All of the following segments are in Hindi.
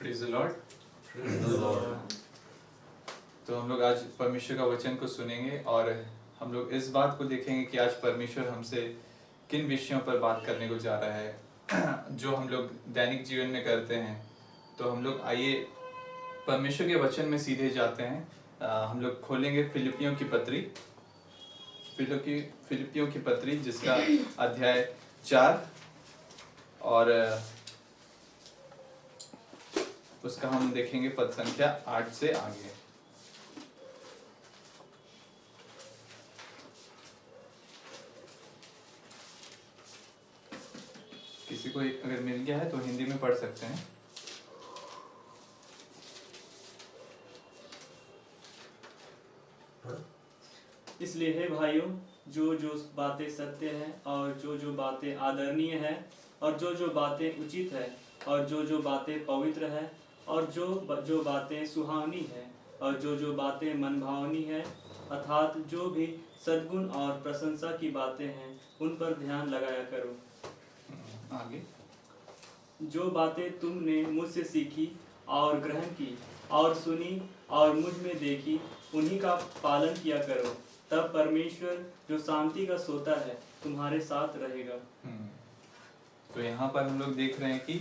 Praise the Lord. Praise the Lord. तो हम लोग आज परमेश्वर का वचन को सुनेंगे और हम लोग इस बात को देखेंगे कि आज परमेश्वर हमसे किन विषयों पर बात करने को जा रहा है जो हम लोग दैनिक जीवन में करते हैं। तो हम लोग आइए परमेश्वर के वचन में सीधे जाते हैं। हम लोग खोलेंगे फिलिपियों की पत्री जिसका अध्याय 4 और उसका हम देखेंगे पद संख्या 8 से आगे। किसी को अगर मिल गया है तो हिंदी में पढ़ सकते हैं। इसलिए हे भाइयों, जो जो बातें सत्य हैं और जो जो बातें आदरणीय हैं और जो जो बातें उचित है और जो जो बातें पवित्र है और जो जो बातें सुहावनी है और जो जो बातें मनभावनी है, अर्थात जो भी सद्गुण और प्रशंसा की बातें हैं, उन पर ध्यान लगाया करो। आगे जो बातें तुमने मुझसे सीखी और ग्रहण की और सुनी और मुझ में देखी, उन्हीं का पालन किया करो। तब परमेश्वर जो शांति का सोता है तुम्हारे साथ रहेगा। तो यहाँ पर हम लोग देख रहे हैं कि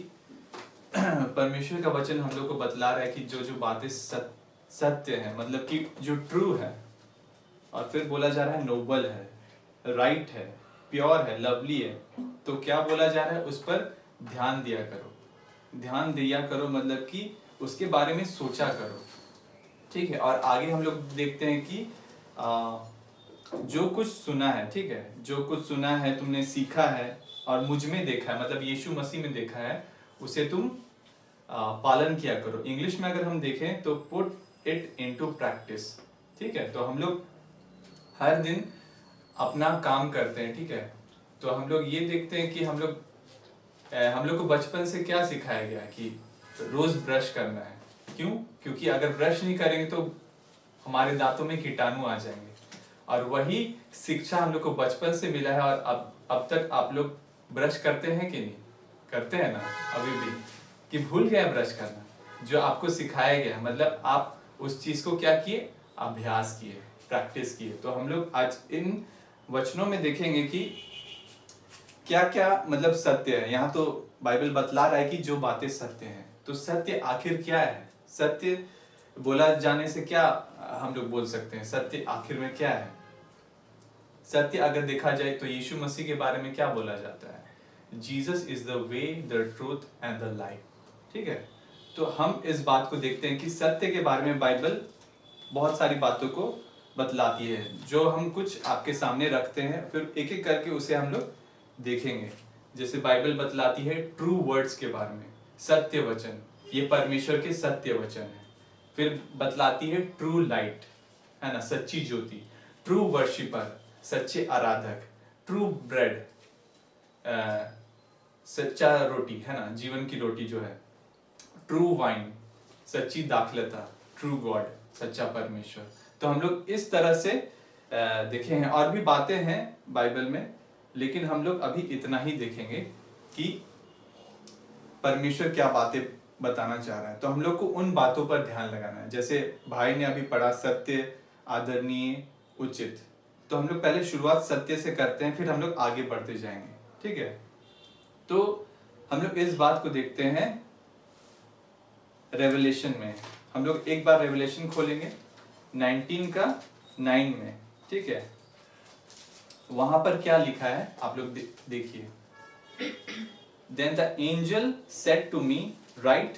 परमेश्वर का वचन हम लोग को बतला रहा है कि जो जो बातें सत्य है, मतलब कि जो ट्रू है, और फिर बोला जा रहा है नोबल है, राइट है, प्योर है, लवली है, तो क्या बोला जा रहा है, उस पर ध्यान दिया करो मतलब कि उसके बारे में सोचा करो। ठीक है। और आगे हम लोग देखते हैं कि जो कुछ सुना है, ठीक है, जो कुछ सुना है, तुमने सीखा है और मुझ में देखा है, मतलब यीशु मसीह में देखा है, उसे तुम पालन किया करो। इंग्लिश में अगर हम देखें तो पुट इट इनटू प्रैक्टिस। ठीक है। तो हम लोग हर दिन अपना काम करते हैं, ठीक है। तो हम लोग ये देखते हैं कि हम लोग को बचपन से क्या सिखाया गया कि रोज ब्रश करना है। क्यों? क्योंकि अगर ब्रश नहीं करेंगे तो हमारे दांतों में कीटाणु आ जाएंगे, और वही शिक्षा हम लोग को बचपन से मिला है। और अब तक आप लोग ब्रश करते हैं कि नहीं करते हैं ना अभी भी, कि भूल गए ब्रश करना जो आपको सिखाया गया, मतलब आप उस चीज को क्या किए, अभ्यास किए, प्रैक्टिस किए। तो हम लोग आज इन वचनों में देखेंगे कि क्या क्या मतलब सत्य है। यहाँ तो बाइबल बतला रहा है कि जो बातें सत्य हैं, तो सत्य आखिर क्या है। सत्य बोला जाने से क्या हम लोग बोल सकते हैं, सत्य आखिर में क्या है। सत्य अगर देखा जाए तो यीशु मसीह के बारे में क्या बोला जाता है, Jesus is the way, the truth and the life. ठीक है। तो हम इस बात को देखते हैं कि सत्य के बारे में बाइबल बहुत सारी बातों को बतलाती है, जो हम कुछ आपके सामने रखते हैं, फिर एक एक करके उसे हम लोग देखेंगे। जैसे बाइबल बतलाती है ट्रू वर्ड्स के बारे में, सत्य वचन, ये परमेश्वर के सत्य वचन है। फिर बतलाती है ट्रू लाइट, है ना, सच्ची ज्योति, ट्रू वर्शिपर, सच्चे आराधक, ट्रू ब्रेड, सच्चा रोटी, है ना, जीवन की रोटी जो है, ट्रू वाइन, सच्ची दाखलता, ट्रू गॉड, सच्चा परमेश्वर। तो हम लोग इस तरह से देखे हैं। और भी बातें हैं बाइबल में, लेकिन हम लोग अभी इतना ही देखेंगे कि परमेश्वर क्या बातें बताना चाह रहा है। तो हम लोग को उन बातों पर ध्यान लगाना है। जैसे भाई ने अभी पढ़ा सत्य, आदरणीय, उचित। तो हम लोग पहले शुरुआत सत्य से करते हैं, फिर हम लोग आगे बढ़ते जाएंगे। ठीक है। तो हम लोग इस बात को देखते हैं रेवलेशन में। हम लोग एक बार रेवलेशन खोलेंगे 19 का 9 में। ठीक है। वहां पर क्या लिखा है आप लोग देखिए। Then the angel said to me, Write,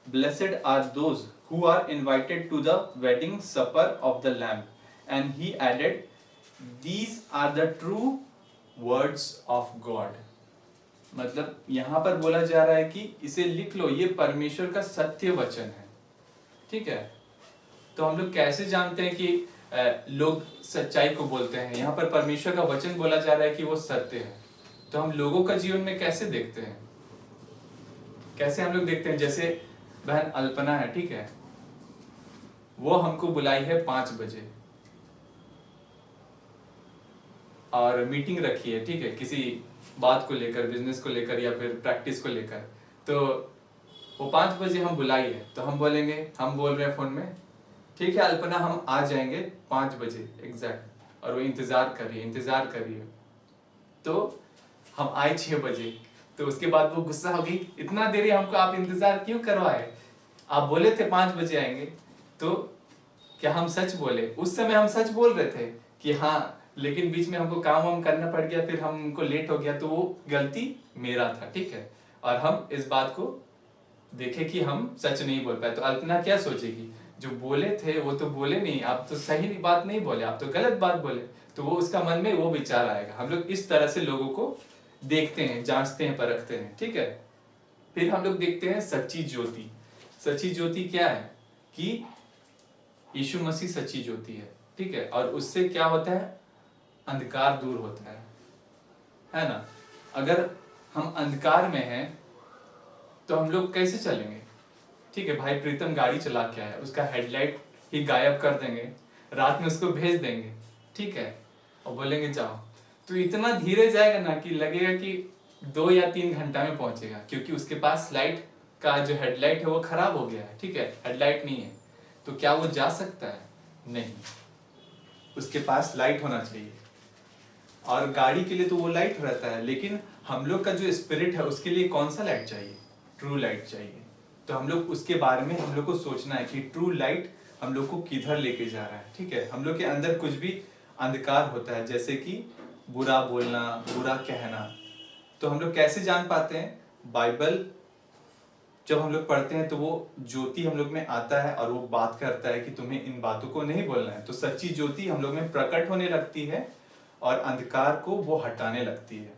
Blessed are those who are invited to the wedding supper of the Lamb. And he added, These are the true words of God. मतलब यहाँ पर बोला जा रहा है कि इसे लिख लो, ये परमेश्वर का सत्य वचन है। ठीक है। तो हम लोग कैसे जानते हैं कि लोग सच्चाई को बोलते हैं। यहाँ पर परमेश्वर का वचन बोला जा रहा है कि वो सत्य है। तो हम लोगों का जीवन में कैसे देखते हैं, कैसे हम लोग देखते हैं। जैसे बहन अल्पना है, ठीक है, वो हमको बुलाई है 5 बजे और मीटिंग रखी है, ठीक है, किसी बात को लेकर, बिजनेस को लेकर या फिर प्रैक्टिस को लेकर। तो वो 5 बजे हम बुलाई है, तो हम बोलेंगे, हम बोल रहे हैं फोन में, ठीक है अल्पना हम आ जाएंगे 5 बजे एग्जैक्ट, और वो इंतजार कर रही है, तो हम आए 6 बजे, तो उसके बाद वो गुस्सा होगी, इतना देरी हमको आप इंतजार क्यों करवाए, आप बोले थे 5 बजे आएंगे। तो क्या हम सच बोले? उस समय हम सच बोल रहे थे कि हाँ, लेकिन बीच में हमको काम वाम करना पड़ गया, फिर हमको लेट हो गया, तो वो गलती मेरा था, ठीक है। और हम इस बात को देखे कि हम सच नहीं बोल पाए, तो अल्पना क्या सोचेगी, जो बोले थे वो तो बोले नहीं, आप तो सही बात नहीं बोले, आप तो गलत बात बोले, तो वो उसका मन में वो विचार आएगा। हम लोग इस तरह से लोगों को देखते हैं, जांचते हैं, परखते हैं, ठीक है। फिर हम लोग देखते हैं सच्ची ज्योति। सच्ची ज्योति क्या है कि यीशु मसीह सच्ची ज्योति है, ठीक है, और उससे क्या होता है, अंधकार दूर होता है ना। अगर हम अंधकार में हैं तो हम लोग कैसे चलेंगे, ठीक है। भाई प्रीतम गाड़ी चला के आया, उसका हेडलाइट ही गायब कर देंगे, रात में उसको भेज देंगे, ठीक है, और बोलेंगे जाओ, तो इतना धीरे जाएगा ना कि लगेगा कि 2 या 3 घंटा में पहुंचेगा, क्योंकि उसके पास लाइट का जो हेडलाइट है वो खराब हो गया है, ठीक है, हेडलाइट नहीं है। तो क्या वो जा सकता है? नहीं, उसके पास लाइट होना चाहिए, और गाड़ी के लिए तो वो लाइट रहता है, लेकिन हम लोग का जो स्पिरिट है उसके लिए कौन सा लाइट चाहिए? ट्रू लाइट चाहिए। तो हम लोग उसके बारे में हम लोग को सोचना है कि ट्रू लाइट हम लोग को किधर लेके जा रहा है, ठीक है। हम लोग के अंदर कुछ भी अंधकार होता है, जैसे कि बुरा बोलना, बुरा कहना, तो हम लोग कैसे जान पाते हैं? बाइबल जब हम लोग पढ़ते हैं तो वो ज्योति हम लोग में आता है और वो बात करता है कि तुम्हें इन बातों को नहीं बोलना है, तो सच्ची ज्योति हम लोग में प्रकट होने लगती है और अंधकार को वो हटाने लगती है,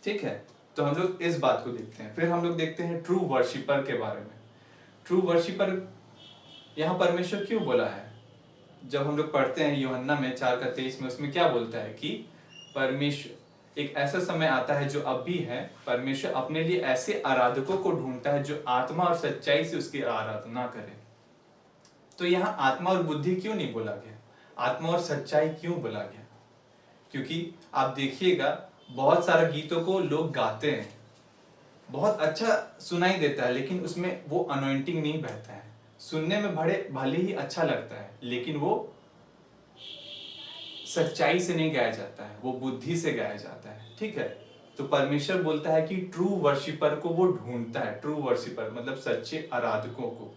ठीक है। तो हम लोग इस बात को देखते हैं। फिर हम लोग देखते हैं ट्रू वर्शिपर के बारे में। ट्रू वर्शिपर यहाँ परमेश्वर क्यों बोला है? जब हम लोग पढ़ते हैं यूहन्ना में 4:23 में, उसमें क्या बोलता है कि परमेश्वर, एक ऐसा समय आता है जो अब भी है, परमेश्वर अपने लिए ऐसे आराधकों को ढूंढता है जो आत्मा और सच्चाई से उसकी आराधना करें। तो यहाँ आत्मा और बुद्धि क्यों नहीं बोला गया, आत्मा और सच्चाई क्यों बोला गया? क्योंकि आप देखिएगा बहुत सारे गीतों को लोग गाते हैं, बहुत अच्छा सुनाई देता है, लेकिन उसमें वो अनॉइंटिंग नहीं बहता है, सुनने में भले ही अच्छा लगता है, लेकिन वो सच्चाई से नहीं गाया जाता है, वो बुद्धि से गाया जाता है, ठीक है। तो परमेश्वर बोलता है कि ट्रू वर्शिपर को वो ढूंढता है, ट्रू वर्शिपर मतलब सच्चे आराधकों को।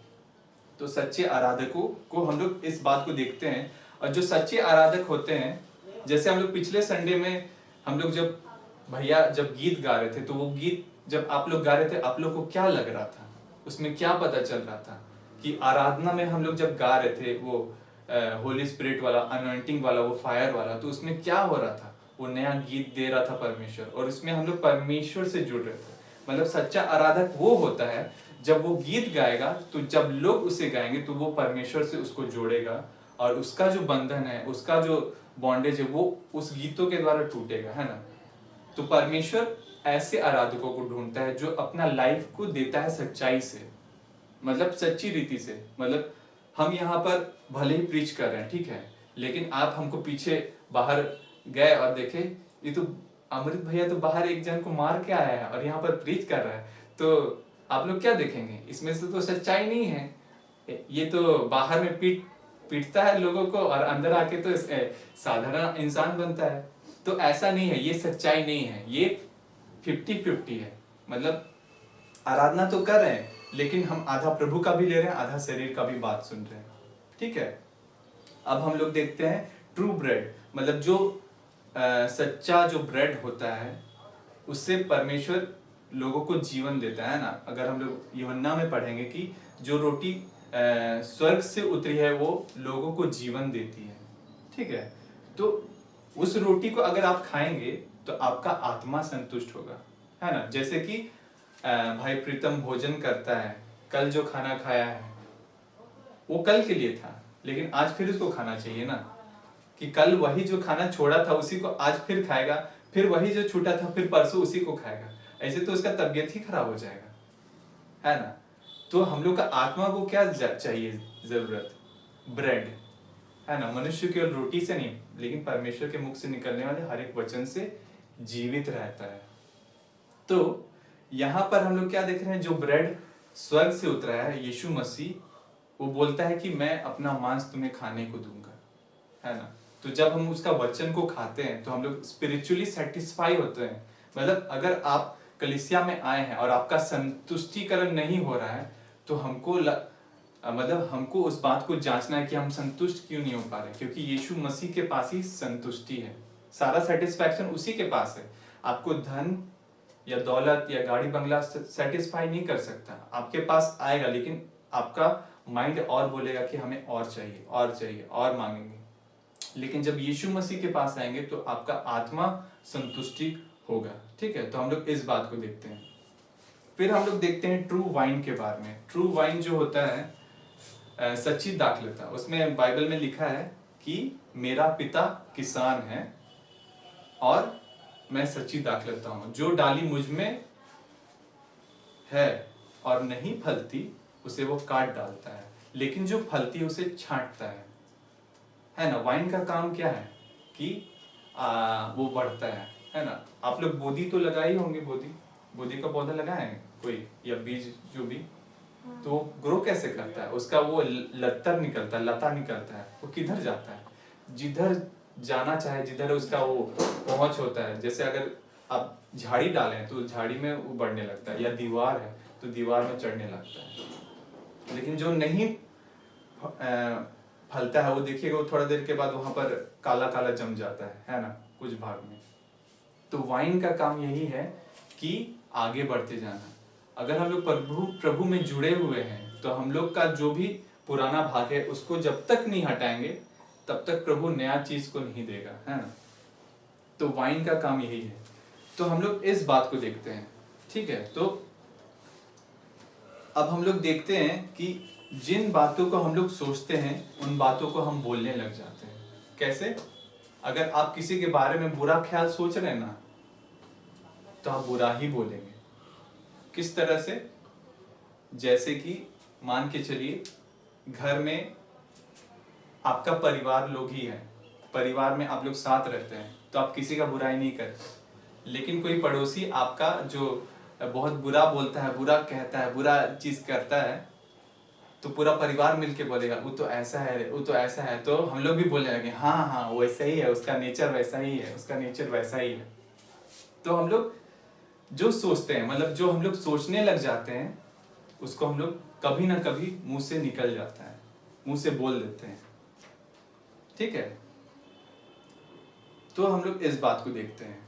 तो सच्चे आराधकों को हम लोग इस बात को देखते हैं, और जो सच्चे आराधक होते हैं, जैसे हम लोग पिछले संडे में हम लोग जब भैया जब गीत गा रहे थे, तो वो गीत जब आप लोग गा रहे थे, आप लोग को क्या लग रहा था, उसमें क्या पता चल रहा था कि आराधना में हम लोग जब गा रहे थे वो होली स्पिरिट वाला, अनॉइंटिंग वाला, वो फायर वाला, तो उसमें क्या हो रहा था, वो नया गीत दे रहा था परमेश्वर, और इसमें हम लोग परमेश्वर से जुड़ रहे थे। मतलब सच्चा आराधक वो होता है जब वो गीत गाएगा, तो जब लोग उसे गाएंगे तो वो परमेश्वर से उसको जोड़ेगा, और उसका जो बंधन है, उसका जो बॉन्डेज है, वो उस गीतों के द्वारा टूटेगा, है ना। तो परमेश्वर ऐसे आराधकों को ढूंढता है जो अपना लाइफ को देता है सच्चाई से, मतलब सच्ची रीति से। मतलब हम यहाँ पर भले ही प्रीच कर रहे हैं, ठीक है, लेकिन आप हमको पीछे बाहर गए और देखे, ये तो अमृत भैया तो बाहर एक जन को मार के आया है और यहाँ पर प्रीच कर रहा है, तो आप लोग क्या देखेंगे? इसमें से तो सच्चाई नहीं है, ये तो बाहर में पीटता है लोगों को और अंदर आके तो साधारण इंसान बनता है। तो ऐसा नहीं है, ये सच्चाई नहीं है, ये 50-50 है। मतलब आराधना तो कर रहे हैं, लेकिन हम आधा प्रभु का भी ले रहे हैं, आधा शरीर का भी बात सुन रहे हैं, ठीक है। अब हम लोग देखते हैं ट्रू ब्रेड, मतलब जो सच्चा जो ब्रेड होता है, उससे परमेश्वर लोगों को जीवन देता है ना। अगर हम लोग यूहन्ना में पढ़ेंगे कि जो रोटी स्वर्ग से उतरी है वो लोगों को जीवन देती है, ठीक है। तो उस रोटी को अगर आप खाएंगे तो आपका आत्मा संतुष्ट होगा, है ना। जैसे कि भाई प्रीतम भोजन करता है, कल जो खाना खाया है वो कल के लिए था, लेकिन आज फिर उसको खाना चाहिए ना, कि कल वही जो खाना छोड़ा था उसी को आज फिर खाएगा, फिर वही जो छूटा था फिर परसों उसी को खाएगा, ऐसे तो उसका तबीयत ही खराब हो जाएगा, है ना। तो हम लोग का आत्मा को क्या चाहिए जरूरत? ब्रेड, है ना। मनुष्य केवल रोटी से नहीं, लेकिन परमेश्वर के मुख से निकलने वाले हर एक वचन से जीवित रहता है। तो यहाँ पर हम लोग क्या देख रहे हैं? जो ब्रेड स्वर्ग से उतरा है यीशु मसीह, वो बोलता है कि मैं अपना मांस तुम्हें खाने को दूंगा, है ना। तो जब हम उसका वचन को खाते हैं तो हम लोग स्पिरिचुअली सेटिस्फाई होते हैं। मतलब अगर आप कलीसिया में आए हैं और आपका संतुष्टिकरण नहीं हो रहा है तो मतलब हमको उस बात को जांचना है कि हम संतुष्ट क्यों नहीं हो पा रहे, क्योंकि यीशु मसीह के पास ही संतुष्टि है, सारा सेटिस्फैक्शन उसी के पास है। आपको धन या दौलत या गाड़ी बंगला सेटिस्फाई नहीं कर सकता, आपके पास आएगा लेकिन आपका माइंड और बोलेगा कि हमें और चाहिए और चाहिए और मांगेंगे। लेकिन जब यीशु मसीह के पास आएंगे तो आपका आत्मा संतुष्टि होगा। ठीक है, तो हम लोग इस बात को देखते हैं। फिर हम लोग देखते हैं ट्रू वाइन के बारे में। ट्रू वाइन जो होता है सच्ची दाखलता, उसमें बाइबल में लिखा है कि मेरा पिता किसान है और मैं सच्ची दाखलता हूं, जो डाली मुझ में है और नहीं फलती उसे वो काट डालता है, लेकिन जो फलती है उसे छांटता है ना। वाइन का काम क्या है कि वो बढ़ता है ना। आप लोग बोधी तो लगाए ही होंगे, बोधी का पौधा लगाए हैं कोई, या बीज जो भी, तो ग्रो कैसे करता है, उसका वो लत्तर निकलता है, लता निकलता है, वो किधर जाता है, जिधर जाना चाहे, जिधर उसका वो पहुंच होता है। जैसे अगर आप झाड़ी डालें तो झाड़ी में वो बढ़ने लगता है, या दीवार है तो दीवार में चढ़ने लगता है। लेकिन जो नहीं फलता है वो देखिएगा, वो थोड़ा देर के बाद वहां पर काला काला जम जाता है ना, कुछ भाग में। तो वाइन का काम यही है कि आगे बढ़ते जाना। अगर हम लोग प्रभु में जुड़े हुए हैं तो हम लोग का जो भी पुराना भाग है उसको जब तक नहीं हटाएंगे तब तक प्रभु नया चीज को नहीं देगा, है ना। तो वाइन का काम यही है। तो हम लोग इस बात को देखते हैं। ठीक है, तो अब हम लोग देखते हैं कि जिन बातों को हम लोग सोचते हैं उन बातों को हम बोलने लग जाते हैं। कैसे? अगर आप किसी के बारे में बुरा ख्याल सोच रहे हैं ना तो आप बुरा ही बोलेंगे। किस तरह से? जैसे कि मान के चलिए घर में आपका परिवार लोग ही है, परिवार में आप लोग साथ रहते हैं तो आप किसी का बुराई नहीं करते। लेकिन कोई पड़ोसी आपका जो बहुत बुरा बोलता है, बुरा कहता है, बुरा चीज करता है, तो पूरा परिवार मिलके बोलेगा वो तो ऐसा है, वो तो ऐसा है, तो हम लोग भी बोलने लगे हाँ हाँ वैसा ही है, उसका नेचर वैसा ही है, उसका नेचर वैसा ही है। तो हम लोग जो सोचते हैं, मतलब जो हम लोग सोचने लग जाते हैं उसको हम लोग कभी ना कभी मुंह से निकल जाता है, मुंह से बोल देते हैं। ठीक है, तो हम लोग इस बात को देखते हैं।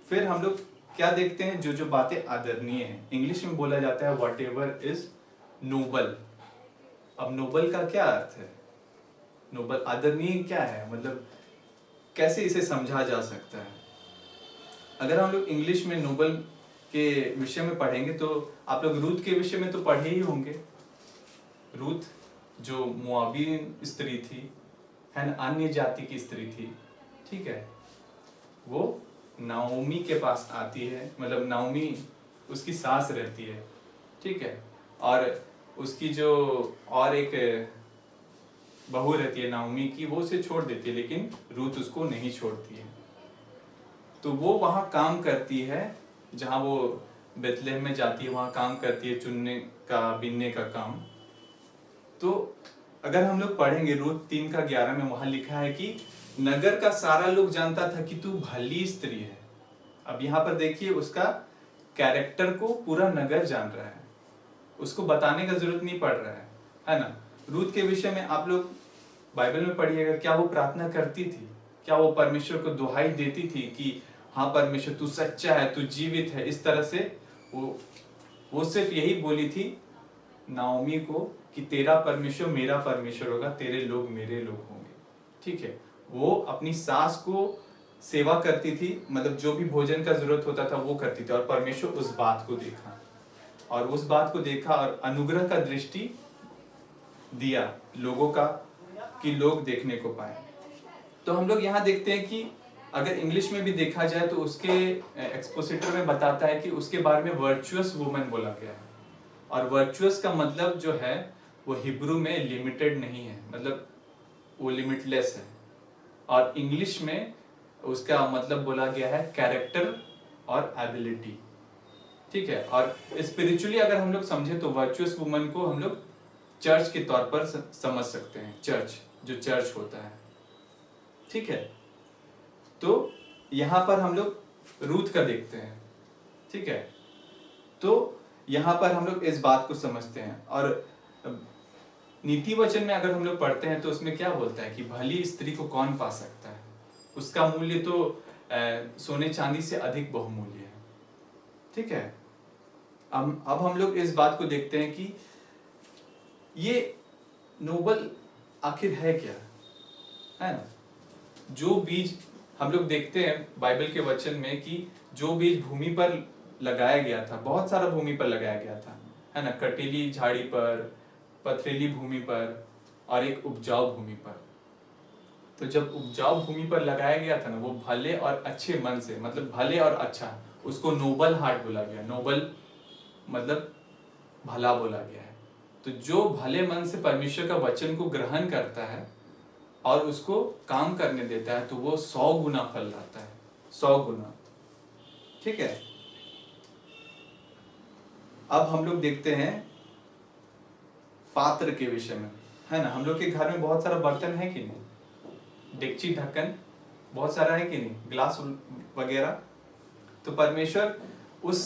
फिर हम लोग क्या देखते हैं? जो जो बातें आदरणीय हैं, इंग्लिश में बोला जाता है वॉट एवर इज नोबल। अब नोबल का क्या अर्थ है? नोबल, आदरणीय क्या है, मतलब कैसे इसे समझा जा सकता है? अगर हम लोग इंग्लिश में नोबल के विषय में पढ़ेंगे तो आप लोग रूथ के विषय में तो पढ़े ही होंगे। रूथ जो मोआबी स्त्री थी, है ना, अन्य जाति की स्त्री थी। ठीक है, वो नाओमी के पास आती है, मतलब नाओमी उसकी सास रहती है। ठीक है, और उसकी जो और एक बहू रहती है नाओमी की, वो उसे छोड़ देती है, लेकिन रूथ उसको नहीं छोड़ती है। तो वो वहां काम करती है, जहां वो बेथलेहम में जाती है, वहां काम करती है, चुनने का, बिनने का काम। तो अगर हम लोग पढ़ेंगे रूथ 3:11 में, वहां लिखा है कि नगर का सारा लोग जानता था कि तू भली स्त्री है। अब यहाँ पर देखिए उसका कैरेक्टर को पूरा नगर जान रहा है, उसको बताने का जरूरत नहीं पड़ रहा है ना। रूथ के विषय में आप लोग बाइबल में पढ़िएगा, क्या वो प्रार्थना करती थी? क्या वो परमेश्वर को दुहाई देती थी कि हाँ परमेश्वर तू सच्चा है, तू जीवित है? इस तरह से वो सिर्फ यही बोली थी नाओमी को कि तेरा परमेश्वर मेरा परमेश्वर होगा, तेरे लोग मेरे लोग होंगे। ठीक है, वो अपनी सास को सेवा करती थी, मतलब जो भी भोजन का जरूरत होता था वो करती थी, और परमेश्वर उस बात को देखा, और उस बात को देखा और अनुग्रह का दृष्टि दिया लोगों का, कि लोग देखने को पाए। तो हम लोग यहाँ देखते हैं कि अगर इंग्लिश में भी देखा जाए तो उसके एक्सपोजिटर में बताता है कि उसके बारे में वर्चुअस वुमन बोला गया है। और वर्चुअस का मतलब जो है वो हिब्रू में लिमिटेड नहीं है, मतलब वो लिमिटलेस है। और इंग्लिश में उसका मतलब बोला गया है कैरेक्टर और एबिलिटी। ठीक है। और स्पिरिचुअली अगर हम लोग समझे तो वर्चुअस वुमन को हम लोग चर्च के तौर पर समझ सकते हैं, चर्च जो चर्च होता है, ठीक है। तो यहाँ पर हम लोग रूथ का देखते हैं, ठीक है। तो यहाँ पर हम लोग इस बात को समझते हैं। और नीति वचन में अगर हम लोग पढ़ते हैं तो उसमें क्या बोलता है कि भली स्त्री को कौन पा सकता है, उसका मूल्य तो सोने चांदी से अधिक बहुमूल्य है, ठीक है। अब हम लोग इस बात को देखते हैं कि ये नोबल आखिर है क्या, है ना। जो बीज हम लोग देखते हैं बाइबल के वचन में कि जो बीज भूमि पर लगाया गया था, बहुत सारा भूमि पर लगाया गया था, है ना, कटीली झाड़ी पर, पथरीली भूमि पर और एक उपजाऊ भूमि पर। तो जब उपजाऊ भूमि पर लगाया गया था ना, वो भले और अच्छे मन से, मतलब भले और अच्छा, उसको नोबल हार्ट बोला गया। नोबल मतलब भला बोला गया है। तो जो भले मन से परमेश्वर का वचन को ग्रहण करता है और उसको काम करने देता है, तो वो 100 गुना फल लाता है, 100 गुना, ठीक है। अब हम लोग देखते हैं पात्र के विषय में, है ना। हम लोग के घर में बहुत सारा बर्तन है कि नहीं, डेगची ढक्कन बहुत सारा है कि नहीं, ग्लास वगैरह। तो परमेश्वर उस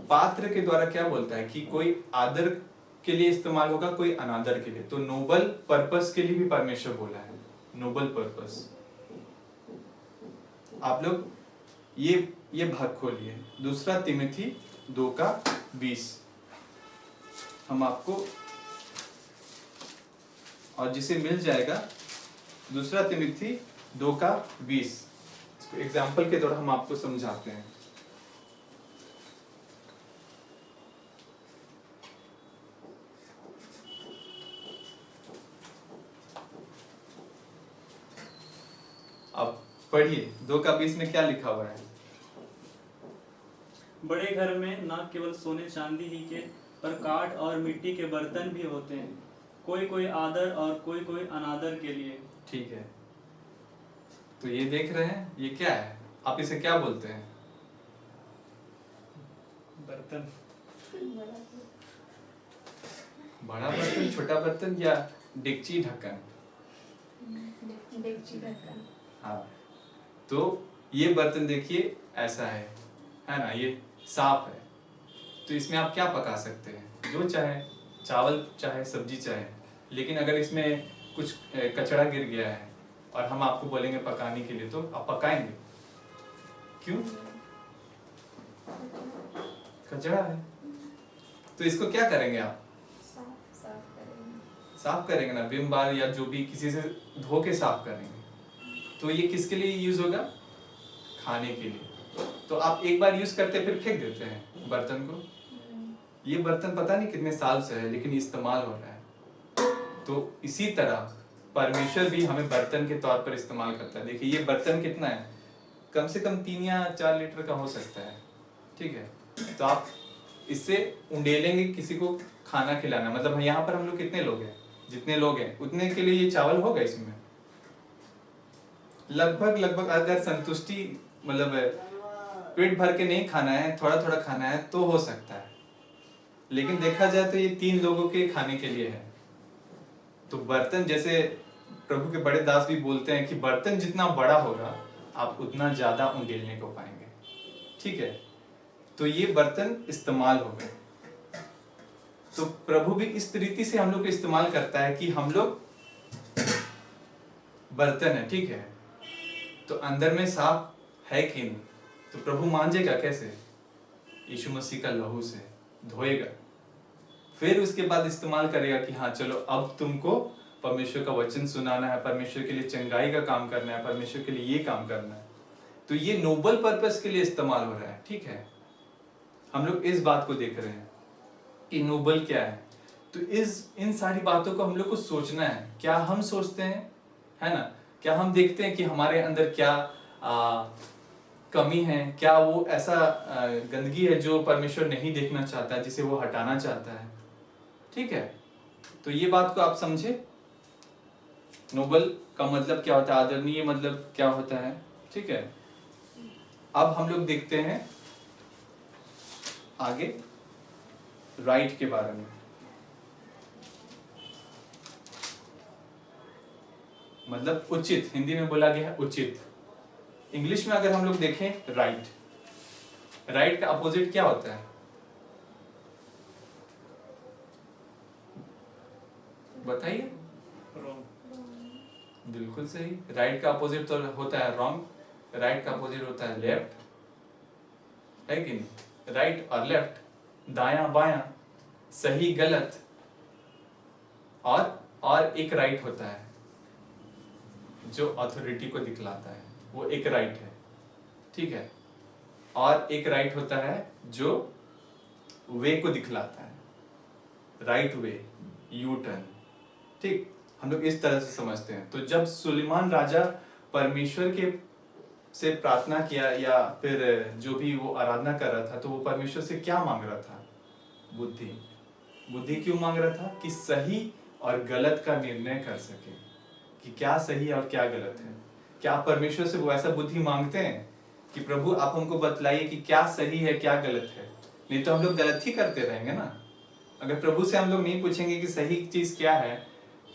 पात्र के द्वारा क्या बोलता है कि कोई आदर के लिए इस्तेमाल होगा, कोई अनादर के लिए। तो नोबल पर्पस के लिए भी परमेश्वर बोला है, नोबल पर्पस। आप लोग ये भाग खोलिए, 2 तिमोथी 2:20। हम आपको, और जिसे मिल जाएगा 2 तिमोथी 2:20, एग्जाम्पल के द्वारा हम आपको समझाते हैं। अब पढ़िए 2:20 में क्या लिखा हुआ है। बड़े घर में न केवल सोने चांदी ही के, पर काठ और मिट्टी के बर्तन भी होते हैं, कोई कोई आदर और कोई कोई अनादर के लिए। ठीक है। तो ये देख रहे हैं, ये क्या है, आप इसे क्या बोलते हैं? बर्तन। बड़ा बर्तन, छोटा बर्तन, या डेगची ढक्कन? डेगची ढक्कन। हाँ। तो ये बर्तन देखिए ऐसा है ना, ये साफ है। तो इसमें आप क्या पका सकते हैं, जो चाहे, चावल चाहे, सब्जी चाहे। लेकिन अगर इसमें कुछ कचरा गिर गया है और हम आपको बोलेंगे पकाने के लिए, तो आप पकाएंगे? क्यों? कचरा है। तो इसको क्या करेंगे आप? साफ करेंगे ना, विम बार या जो भी किसी से धो के साफ करेंगे। तो ये किसके लिए यूज होगा? खाने के लिए। तो आप एक बार यूज करते फिर फेंक देते हैं बर्तन को। ये बर्तन पता नहीं कितने साल से है, लेकिन इस्तेमाल हो रहा है। तो इसी तरह परमेश्वर भी हमें बर्तन के तौर पर इस्तेमाल करता है। देखिए ये बर्तन कितना है, कम से कम 3 या 4 लीटर का हो सकता है, ठीक है। तो आप इससे उंडेलेंगे किसी को खाना खिलाना, मतलब यहाँ पर हम लोग कितने लोग हैं, जितने लोग हैं उतने के लिए ये चावल होगा इसमें लगभग। अगर संतुष्टि, मतलब पेट भर के नहीं खाना है, थोड़ा थोड़ा खाना है, तो हो सकता है। लेकिन देखा जाए तो ये 3 लोगों के खाने के लिए है। तो बर्तन, जैसे प्रभु के बड़े दास भी बोलते हैं कि बर्तन जितना बड़ा होगा आप उतना ज्यादा उंडेलने को पाएंगे, ठीक है। तो ये बर्तन इस्तेमाल हो गए। तो प्रभु भी इस रीति से हम लोग को इस्तेमाल करता है कि हम लोग बर्तन है, ठीक है। तो अंदर में साफ है कि नहीं, तो प्रभु मांजेगा कैसे? यीशु मसीह का लहू से धोएगा, फिर उसके बाद इस्तेमाल करेगा कि हाँ चलो अब तुमको परमेश्वर का वचन सुनाना है, परमेश्वर के लिए चंगाई का काम करना है, परमेश्वर के लिए ये काम करना है। तो ये नोबल पर्पस के लिए इस्तेमाल हो रहा है, ठीक है। हम लोग इस बात को देख रहे हैं कि नोबल क्या है। तो इन सारी बातों को हम लोग को सोचना है। क्या हम सोचते हैं, है ना? क्या हम देखते हैं कि हमारे अंदर क्या कमी है, क्या वो ऐसा गंदगी है जो परमेश्वर नहीं देखना चाहता है, जिसे वो हटाना चाहता है, ठीक है। तो ये बात को आप समझे। नोबल का मतलब क्या होता है, आदरणीय मतलब क्या होता है, ठीक है। अब हम लोग देखते हैं आगे राइट के बारे में, मतलब उचित, हिंदी में बोला गया है उचित। इंग्लिश में अगर हम लोग देखें राइट, राइट का अपोजिट क्या होता है? बताइए। बिल्कुल सही, राइट का अपोजिट तो होता है रॉन्ग, राइट का अपोजिट होता है लेफ्ट, है कि नहीं? राइट और लेफ्ट, दायां बायां, सही गलत, और एक राइट होता है जो अथॉरिटी को दिखलाता है, वो एक राइट है, ठीक है। और एक राइट होता है जो वे को दिखलाता है, राइट वे, यू टर्न, ठीक। हम लोग इस तरह से समझते हैं। तो जब सुलेमान राजा परमेश्वर के से प्रार्थना किया या फिर जो भी वो आराधना कर रहा था, तो वो परमेश्वर से क्या मांग रहा था? बुद्धि। बुद्धि क्यों मांग रहा था? कि सही और गलत का निर्णय कर सके, कि क्या सही और क्या गलत है। क्या आप परमेश्वर से वो ऐसा बुद्धि मांगते हैं कि प्रभु आप हमको बतलाइए कि क्या सही है क्या गलत है? नहीं तो हम लोग गलत ही करते रहेंगे ना। अगर प्रभु से हम लोग नहीं पूछेंगे कि सही चीज क्या है,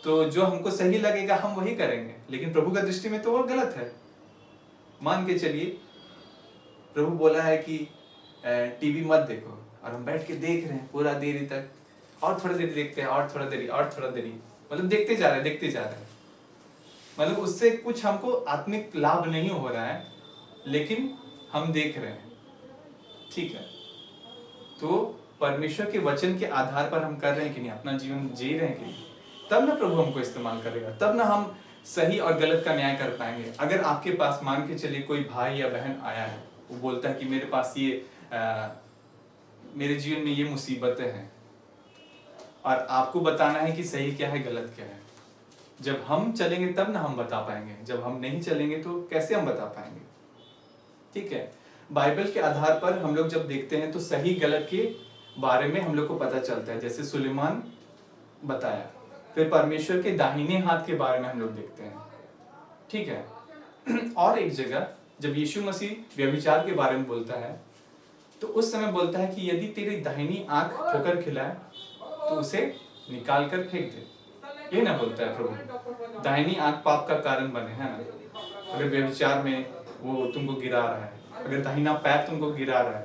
तो जो हमको सही लगेगा हम वही करेंगे, लेकिन प्रभु का दृष्टि में तो वो गलत है। मान के चलिए प्रभु बोला है कि टीवी मत देखो, और हम बैठ के देख रहे हैं पूरा देरी तक, और थोड़ा देरी देखते हैं, और थोड़ा देरी, और थोड़ा देरी, मतलब देखते जा रहे हैं, मतलब उससे कुछ हमको आत्मिक लाभ नहीं हो रहा है, लेकिन हम देख रहे हैं, ठीक है। तो परमेश्वर के वचन के आधार पर हम कर रहे हैं कि नहीं, अपना जीवन जी रहे हैं कि नहीं, तब ना प्रभु हमको इस्तेमाल करेगा, तब ना हम सही और गलत का न्याय कर पाएंगे। अगर आपके पास मान के चलिए कोई भाई या बहन आया है, वो बोलता है कि मेरे पास ये मेरे जीवन में ये मुसीबतें हैं, और आपको बताना है कि सही क्या है गलत क्या है। जब हम चलेंगे तब ना हम बता पाएंगे, जब हम नहीं चलेंगे तो कैसे हम बता पाएंगे, ठीक है। बाइबल के आधार पर हम लोग जब देखते हैं तो सही गलत के बारे में हम लोग को पता चलता है, जैसे सुलेमान बताया। फिर परमेश्वर के दाहिने हाथ के बारे में हम लोग देखते हैं, ठीक है। और एक जगह जब यीशु मसीह व्यभिचार के बारे में बोलता है, तो उस समय बोलता है कि यदि तेरी दाहिनी आंख ठोकर खिलाए तो उसे निकाल कर फेंक दे। ये ना बोलता है प्रभु, दाहिनी आंख पाप का कारण बने, है ना। अगर व्यभिचार में वो तुमको गिरा रहा है, अगर दाहिना पैर तुमको गिरा रहा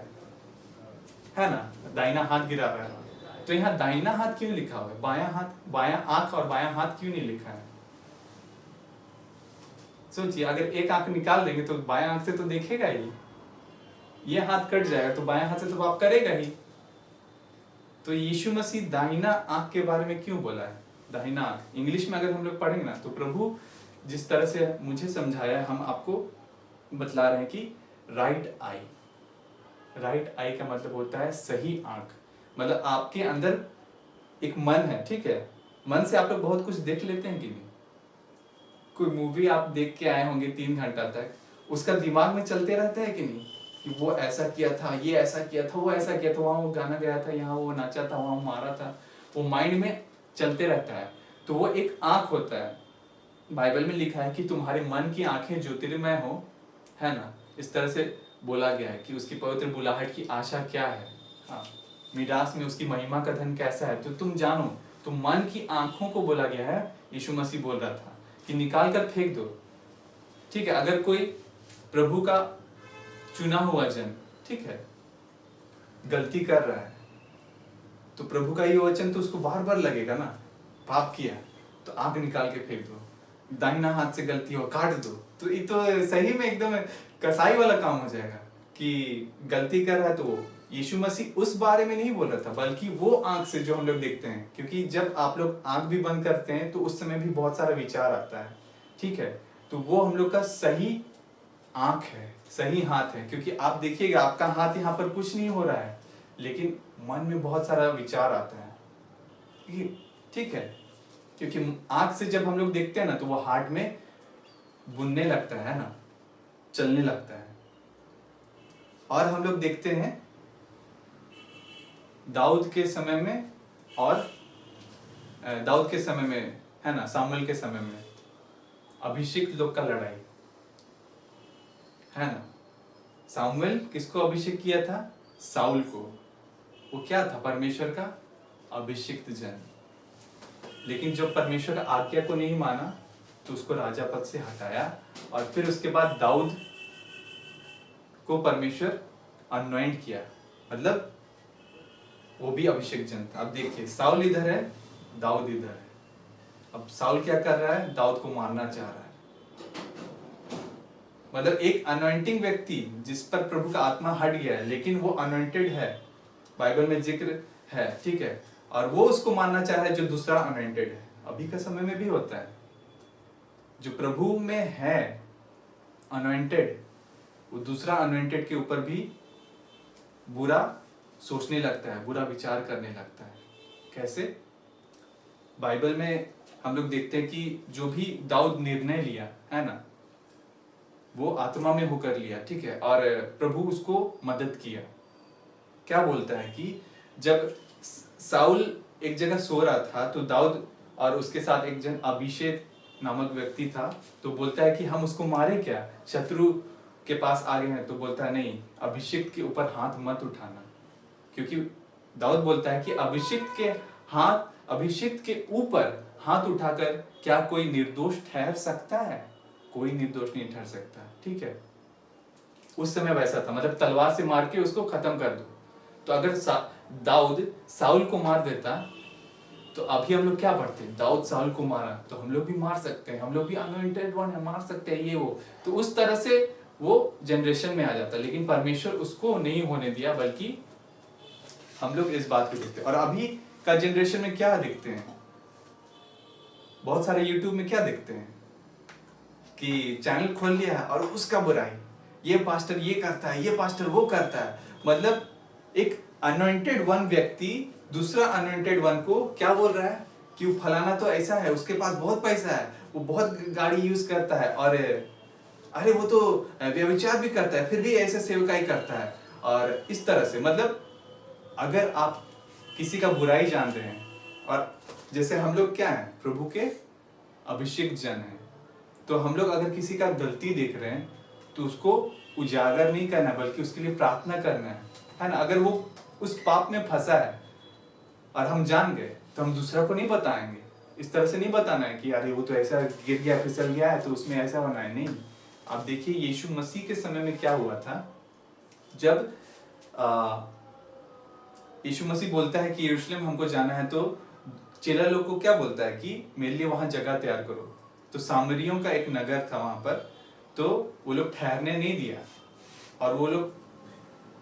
है ना, दाहिना हाथ गिरा रहा है, तो यहाँ दाहिना हाथ क्यों लिखा हुआ है? बायां हाथ, बायां आंख और बायां हाथ क्यों नहीं लिखा है? सोचिए, अगर एक आंख निकाल देंगे तो बायां आंख से तो देखेगा ही, ये हाथ कट जाएगा तो बायां हाथ से तो पाप करेगा ही। तो यीशु मसीह दाहिना आंख के बारे में क्यों बोला है? दाहिना आंख इंग्लिश में अगर हम लोग पढ़ेंगे ना, तो प्रभु जिस तरह से मुझे समझाया, हम आपको बतला रहे हैं कि राइट आई। राइट आई का मतलब होता है सही आंख। मतलब आपके अंदर एक मन है, ठीक है। मन से आप लोग बहुत कुछ देख लेते हैं कि नहीं? कोई मूवी आप देख के आए होंगे 3 घंटा तक, उसका दिमाग में चलते रहता है कि नहीं, कि वो ऐसा किया था, ये ऐसा किया था, वो ऐसा किया था, वहाँ वो गाना गया था, यहाँ वो नाचा था, वहाँ मारा था, वो माइंड में चलते रहता है। तो वो एक आंख होता है। बाइबल में लिखा है कि तुम्हारे मन की आंखें ज्योतिर्मय हो, है ना। इस तरह से बोला गया है कि उसकी पवित्र बुलाहट की आशा क्या है, हाँ, मिरास में उसकी महिमा का धन कैसा है, तो तुम जानो। तो मन की आंखों को बोला गया है। यीशु मसीह बोल रहा था कि निकाल कर फेंक दो, ठीक है। अगर कोई प्रभु का चुना हुआ जन, ठीक है, गलती कर रहा है, तो प्रभु का ये वचन तो उसको बार बार लगेगा ना, पाप किया तो आंख निकाल के फेंक दो, दाहिना हाथ से गलती हो काट दो, तो ये तो सही में एकदम कसाई वाला काम हो जाएगा कि गलती कर रहा है। तो यीशु मसीह उस बारे में नहीं बोल रहा था, बल्कि वो आंख से जो हम लोग देखते हैं, क्योंकि जब आप लोग आंख भी बंद करते हैं तो उस समय भी बहुत सारा विचार आता है, ठीक है। तो वो हम लोग का सही आंख है, सही हाथ है, क्योंकि आप देखिएगा आपका हाथ यहाँ पर कुछ नहीं हो रहा है, लेकिन मन में बहुत सारा विचार आता है, ठीक है। क्योंकि आंख से जब हम लोग देखते हैं ना, तो वो हार्ट में बुनने लगता है ना, चलने लगता है। और हम लोग देखते हैं दाऊद के समय में, और दाऊद के समय में, है ना, सामुएल के समय में अभिषेक लोग का लड़ाई, है ना। सामुएल किसको अभिषेक किया था? साउल को। वो क्या था? परमेश्वर का अभिषिक्त जन। लेकिन जब परमेश्वर का आज्ञा को नहीं माना तो उसको राजा पद से हटाया, और फिर उसके बाद दाऊद को परमेश्वर अनॉइंट किया, मतलब वो भी अभिषेक जन था। अब देखिए, साउल इधर है, दाऊद इधर है। अब साउल क्या कर रहा है? दाऊद को मारना चाह रहा है। मतलब एक अनॉइंटिंग व्यक्ति जिस पर प्रभु का आत्मा हट गया है, लेकिन वो अनॉइंटेड है, बाइबल में जिक्र है, ठीक है, और वो उसको मानना चाह रहा है जो दूसरा अनॉइंटेड है। अभी का समय में भी होता है, जो प्रभु में है अनॉइंटेड, वो दूसरा अनॉइंटेड के ऊपर भी बुरा सोचने लगता है, बुरा विचार करने लगता है। कैसे? बाइबल में हम लोग देखते हैं कि जो भी दाऊद निर्णय लिया है ना, वो आत्मा में होकर लिया, ठीक है, और प्रभु उसको मदद किया। क्या बोलता है कि जब साउल एक जगह सो रहा था तो दाऊद और उसके साथ एक जन अभिषेक नामक व्यक्ति था, तो बोलता है कि हम उसको मारे क्या, शत्रु के पास आ गए हैं। तो बोलता है नहीं, अभिषेक के ऊपर हाथ मत उठाना, क्योंकि दाऊद बोलता है कि अभिषेक के ऊपर हाथ उठाकर क्या कोई निर्दोष ठहर सकता है? कोई निर्दोष नहीं ठहर सकता, ठीक है। उस समय वैसा था, मतलब तलवार से मार के उसको खत्म कर दो। तो अगर दाऊद साउल को मार देता तो अभी हम लोग क्या पढ़ते हैं? दाऊद साउल को मारा, तो हम लोग भी मार सकते हैं, हम लोग भी अनॉइंटेड वन है, मार सकते हैं ये वो। तो उस तरह से वो जनरेशन में आ जाता, लेकिन परमेश्वर उसको नहीं होने दिया, बल्कि हम लोग इस बात को देखते हैं। और अभी का जनरेशन में क्या देखते हैं? बहुत सारे यूट्यूब में क्या देखते हैं कि चैनल खोल लिया और उसका बुराई, ये पास्टर ये करता है, ये पास्टर वो करता है। मतलब एक अनॉइंटेड वन व्यक्ति दूसरा अनॉइंटेड वन को क्या बोल रहा है कि वो फलाना तो ऐसा है, उसके पास बहुत पैसा है, वो बहुत गाड़ी यूज करता है, और अरे वो तो व्यभिचार भी करता है, फिर भी ऐसे सेवकाई करता है। और इस तरह से, मतलब अगर आप किसी का बुराई जान रहे हैं, और जैसे हम लोग क्या हैं? प्रभु के अभिषेक जन हैं, तो हम लोग अगर किसी का गलती देख रहे हैं तो उसको उजागर नहीं करना, बल्कि उसके लिए प्रार्थना करना है ना। अगर वो उस पाप में फंसा है और हम जान गए तो हम दूसरा को नहीं बताएंगे, इस तरह से नहीं बताना है कि अरे वो तो ऐसा गिर गया, फिसल गया है, तो उसमें ऐसा होना है, नहीं। आप देखिए यीशु मसीह के समय में क्या हुआ था। जब यीशु मसीह बोलता है कि यरूशलेम हमको जाना है, तो चेला लोग को क्या बोलता है कि मेरे लिए वहां जगह तैयार करो। तो सामरियों का एक नगर था वहां पर, तो वो लोग ठहरने नहीं दिया, और वो लोग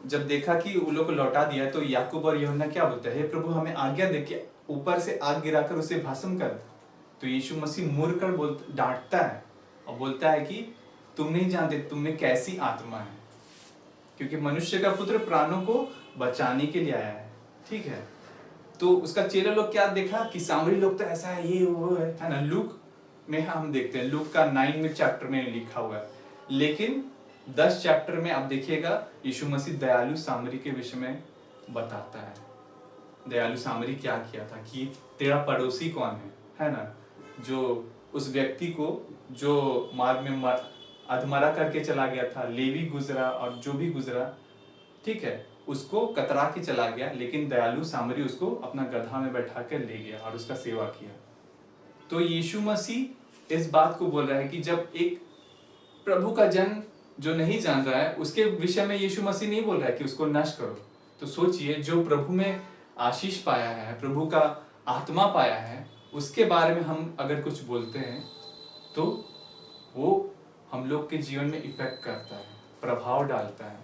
जब देखा कि वो लोग को लौटा दिया, तो याकूब और यूहन्ना क्या बोलते हैं, हे प्रभु हमें आज्ञा दे कि ऊपर से आग गिराकर उसे भस्म कर। तो यीशु मसीह मुड़ कर डांटता है और बोलता है कि तुम नहीं जानते तुम में कैसी आत्मा है, क्योंकि मनुष्य का पुत्र प्राणों को बचाने के लिए आया है, ठीक है। तो उसका चेला लोग क्या देखा कि सामरी लोग तो ऐसा है, ये वो है ना। लूक में हम देखते हैं, लूक का 9 चैप्टर में लिखा हुआ है, लेकिन 10 चैप्टर में आप देखिएगा यीशु मसीह दयालु सामरी के विषय में बताता है। दयालु सामरी क्या किया था कि तेरा पड़ोसी कौन है ना, जो उस व्यक्ति को जो मार्ग में अधमरा करके चला गया था, लेवी गुजरा और जो भी गुजरा, ठीक है, उसको कतरा के चला गया, लेकिन दयालु सामरी उसको अपना गधा में बैठा कर ले गया और उसका सेवा किया। तो यीशु मसीह इस बात को बोल रहा है कि जब एक प्रभु का जन जो नहीं जान रहा है, उसके विषय में यीशु मसीह नहीं बोल रहा है कि उसको नष्ट करो। तो सोचिए, जो प्रभु में आशीष पाया है, प्रभु का आत्मा पाया है, उसके बारे में हम अगर कुछ बोलते हैं तो वो हम लोग के जीवन में इफेक्ट करता है, प्रभाव डालता है,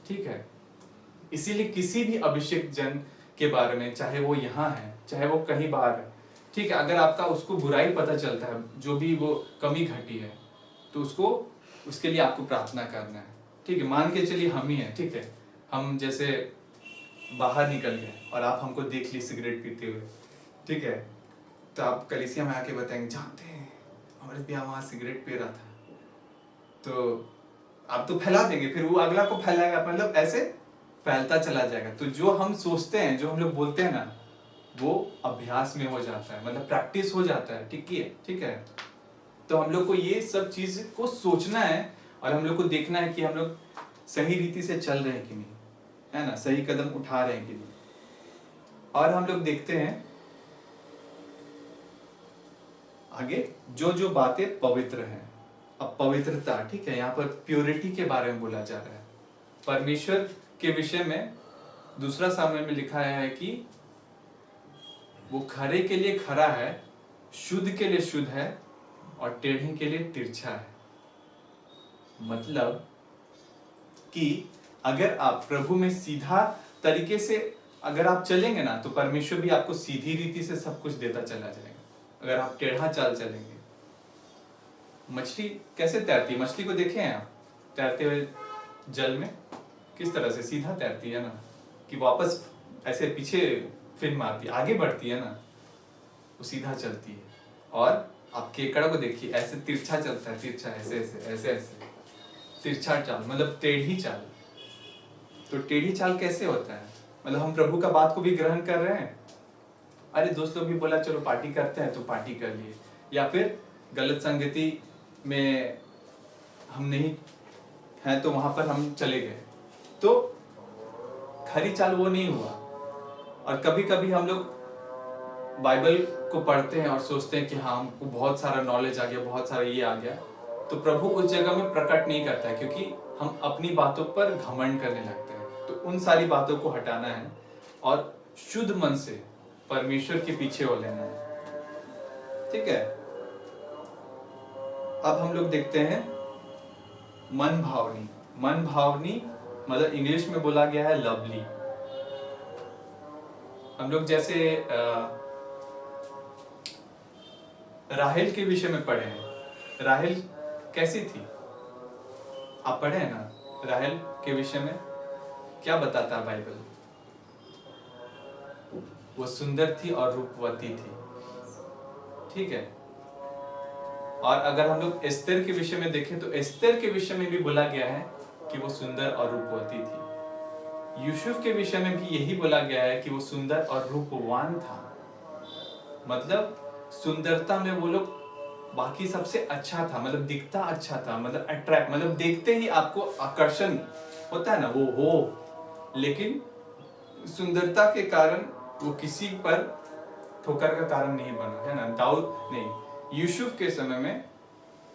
ठीक है। इसीलिए किसी भी अभिषेक जन के बारे में, चाहे वो यहाँ है चाहे वो कहीं बाहर है, ठीक है, अगर आपका उसको बुराई पता चलता है, जो भी वो कमी घटी है, तो उसके लिए आपको प्रार्थना करना है, ठीक है। मान के चलिए हम ही हैं, ठीक है, हम जैसे बाहर निकल गए और आप हमको देख ली सिगरेट पीते हुए, ठीक है, तो आप कलीसिया में आके बताएंगे, जानते हैं हमारे भैया वहाँ सिगरेट पी रहा था, तो आप तो फैला देंगे, फिर वो अगला को फैलाएगा, मतलब ऐसे फैलता चला जाएगा। तो जो हम सोचते हैं, जो हम लोग बोलते हैं ना, वो अभ्यास में हो जाता है, मतलब प्रैक्टिस हो जाता है, ठीक है। तो हम लोग को ये सब चीज को सोचना है और हम लोग को देखना है कि हम लोग सही रीति से चल रहे हैं कि नहीं, है ना, सही कदम उठा रहे हैं कि नहीं। और हम लोग देखते हैं आगे, जो जो बातें पवित्र हैं। अब पवित्रता, ठीक है, यहाँ पर प्योरिटी के बारे में बोला जा रहा है। परमेश्वर के विषय में दूसरा सामने में लिखा है कि वो खरे के लिए खरा है, शुद्ध के लिए शुद्ध है और टेढ़े के लिए तिरछा है। मतलब कि अगर आप प्रभु में सीधा तरीके से अगर आप चलेंगे ना, तो परमेश्वर भी आपको सीधी रीति से सब कुछ देता चला जाएगा। अगर आप टेढ़ा चाल चलेंगे, मछली कैसे तैरती है? मछली को देखे हैं आप तैरते हुए जल में, किस तरह से सीधा तैरती है ना, कि वापस ऐसे पीछे फिर मारती है, आगे बढ़ती है ना, वो सीधा चलती है। और आप केकड़ा को देखिए, ऐसे तिरछा चलता है, तिरछा ऐसे ऐसे ऐसे ऐसे, तिरछा चाल मतलब टेढ़ी चाल। तो टेढ़ी चाल कैसे होता है? मतलब हम प्रभु का बात को भी ग्रहण कर रहे हैं, अरे दोस्त लोग भी बोला चलो पार्टी करते हैं तो पार्टी कर लिए, या फिर गलत संगति में हम नहीं हैं तो वहां पर हम चले गए, तो खरी चाल वो नहीं हुआ। और कभी कभी हम लोग बाइबल को पढ़ते हैं और सोचते हैं कि हाँ हमको बहुत सारा नॉलेज आ गया, बहुत सारा ये आ गया, तो प्रभु उस जगह में प्रकट नहीं करता है, क्योंकि हम अपनी बातों पर घमंड करने लगते हैं। तो उन सारी बातों को हटाना है और शुद्ध मन से परमेश्वर के पीछे हो लेना है, ठीक है। अब हम लोग देखते हैं मन भावनी। मन भावनी मतलब इंग्लिश में बोला गया है लवली। हम लोग जैसे राहेल के विषय में पढ़े हैं। राहेल कैसी थी? आप पढ़े हैं ना राहेल के विषय में? क्या बताता है बाइबल? वो सुंदर थी और रूपवती थी, ठीक है। और अगर हम लोग एस्तर के विषय में देखें तो एस्तर के विषय में भी बोला गया है कि वो सुंदर और रूपवती थी। यूसुफ के विषय में भी यही बोला गया है कि वो सुंदर और रूपवान था। मतलब सुंदरता में वो लोग बाकी सबसे अच्छा था, मतलब दिखता अच्छा था, मतलब अट्रैक्ट, मतलब देखते ही आपको आकर्षण होता है ना वो हो। लेकिन सुंदरता के कारण वो किसी पर ठोकर का कारण नहीं बना, है ना। दाऊद नहीं, यूसुफ के समय में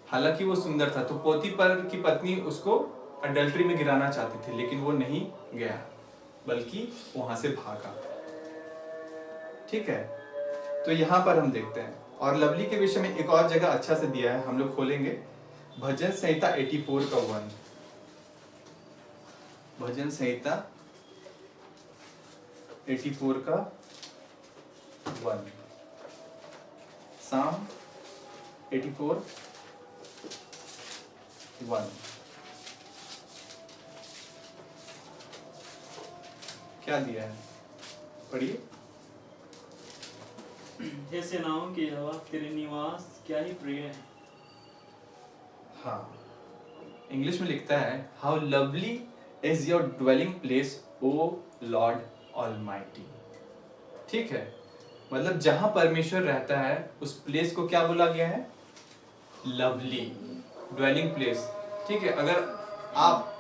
हालांकि वो सुंदर था, तो पोतीफर की पत्नी उसको अडल्ट्री में गिराना चाहती थी, लेकिन वो नहीं गया, बल्कि वहां से भागा, ठीक है। तो यहाँ पर हम देखते हैं। और लवली के विषय में एक और जगह अच्छा से दिया है, हम लोग खोलेंगे भजन संहिता 84 का 1। भजन संहिता 84 का 1, साम 84 1। क्या दिया है, पढ़िए। हे सेनाओं के यहोवा, तेरे निवास क्या ही प्रिय है। हाँ, इंग्लिश में लिखता है how lovely is your dwelling place O lord almighty, ठीक है। मतलब जहां परमेश्वर रहता है उस प्लेस को क्या बोला गया है? लवली, ड्वेलिंग प्लेस, ठीक है। अगर आप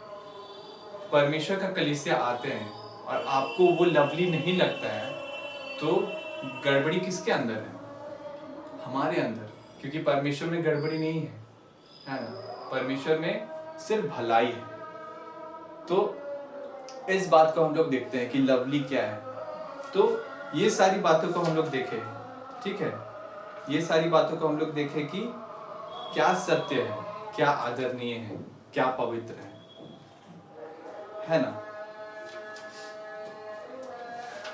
परमेश्वर का कलीसिया आते हैं और आपको वो लवली नहीं लगता है, तो गड़बड़ी किसके अंदर है? हमारे अंदर, क्योंकि परमेश्वर में गड़बड़ी नहीं है ना। परमेश्वर में सिर्फ भलाई है। तो इस बात को हम लोग देखते हैं कि लवली क्या है। तो ये सारी बातों को हम लोग देखें, ठीक है। ये सारी बातों को हम लोग देखें कि क्या सत्य है, क्या आदरणीय है, क्या पवित्र है ना।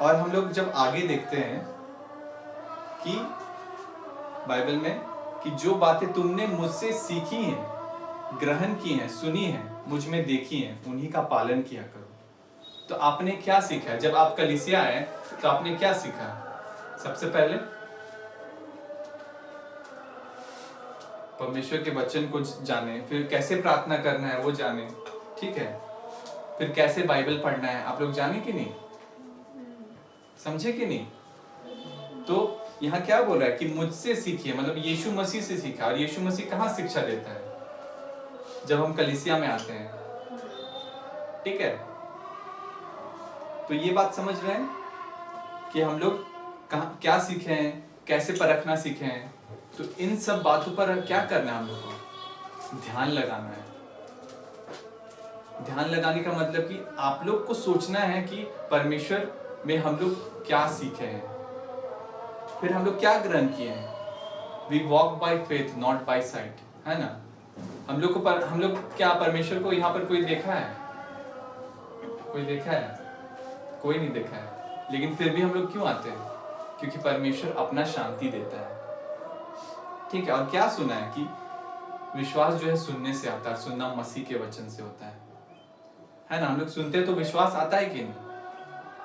और हम लोग जब आगे देखते हैं कि बाइबल में कि जो बातें तुमने मुझसे सीखी हैं, ग्रहण की हैं, सुनी हैं, मुझ में देखी हैं, उन्हीं का पालन किया करो। तो आपने क्या सीखा है? जब आप कलीसिया आए तो आपने क्या सीखा? सबसे पहले परमेश्वर के वचन को जाने, फिर कैसे प्रार्थना करना है वो जाने, ठीक है। फिर कैसे बाइबल पढ़ना है आप लोग जाने कि नहीं, समझे कि नहीं। तो यहाँ क्या बोल रहा है कि मुझसे सीखिए, मतलब यीशु मसीह से सीखा। और यीशु मसीह कहाँ शिक्षा देता है? जब हम कलीसिया में आते हैं, ठीक है। तो ये बात समझ रहे हैं कि हम लोग कहाँ क्या सीखे हैं, कैसे परखना सीखे हैं। तो इन सब बातों पर क्या करना है हम लोग को, ध्यान लगाना है। ध्यान लगाने का मतलब कि आप लोग को सोचना है कि परमेश्वर में हम लोग क्या सीखे हैं, फिर हम लोग क्या ग्रहण किए हैं। We walk by faith not by sight, है ना। हम लोग क्या परमेश्वर को यहाँ पर कोई देखा है, कोई देखा है, कोई नहीं देखा है, लेकिन फिर भी हम लोग क्यों आते हैं, क्योंकि परमेश्वर अपना शांति देता है, ठीक है। और क्या सुना है कि विश्वास जो है सुनने से आता है, सुनना मसीह के वचन से होता है ना। हम लोग सुनते हैं तो विश्वास आता है कि नहीं,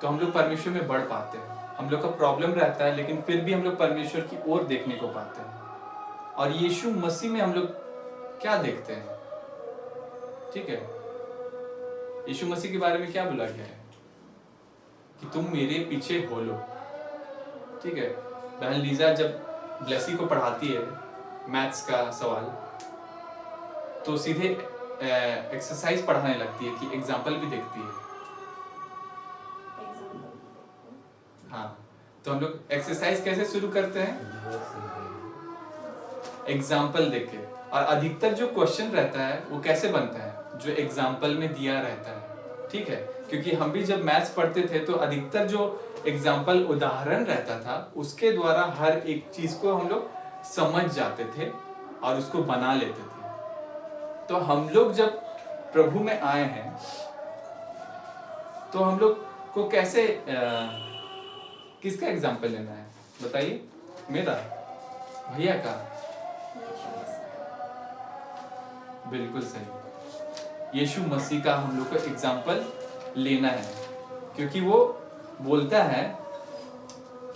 तो हम लोग परमेश्वर में बढ़ पाते हैं। हम लोग का प्रॉब्लम रहता है लेकिन फिर भी हम लोग परमेश्वर की ओर देखने को पाते हैं। और यीशु मसीह में हम लोग क्या देखते हैं, ठीक है। यीशु मसीह के बारे में क्या बोला गया है कि तुम मेरे पीछे हो लो, ठीक है। बहन लीजा जब ब्लेसी को पढ़ाती है मैथ्स का सवाल, तो सीधे एक्सरसाइज पढ़ाने लगती है कि एग्जाम्पल भी देखती है। हाँ, तो हम लोग एक्सरसाइज कैसे शुरू करते हैं, एग्जाम्पल देख के। और अधिकतर जो क्वेश्चन रहता है वो कैसे बनता है, जो एग्जाम्पल में दिया रहता है, ठीक है। क्योंकि हम भी जब मैथ्स पढ़ते थे तो अधिकतर जो एग्जाम्पल उदाहरण रहता था उसके द्वारा हर एक चीज को हम लोग समझ जाते थे और उसको बना लेते थे। तो हम लोग जब प्रभु में आए हैं तो हम लोग को कैसे किसका एग्जाम्पल लेना है बताइए, मेरा, भैया का, बिल्कुल सही, यीशु मसीह का हम लोग को एग्जाम्पल लेना है। क्योंकि वो बोलता है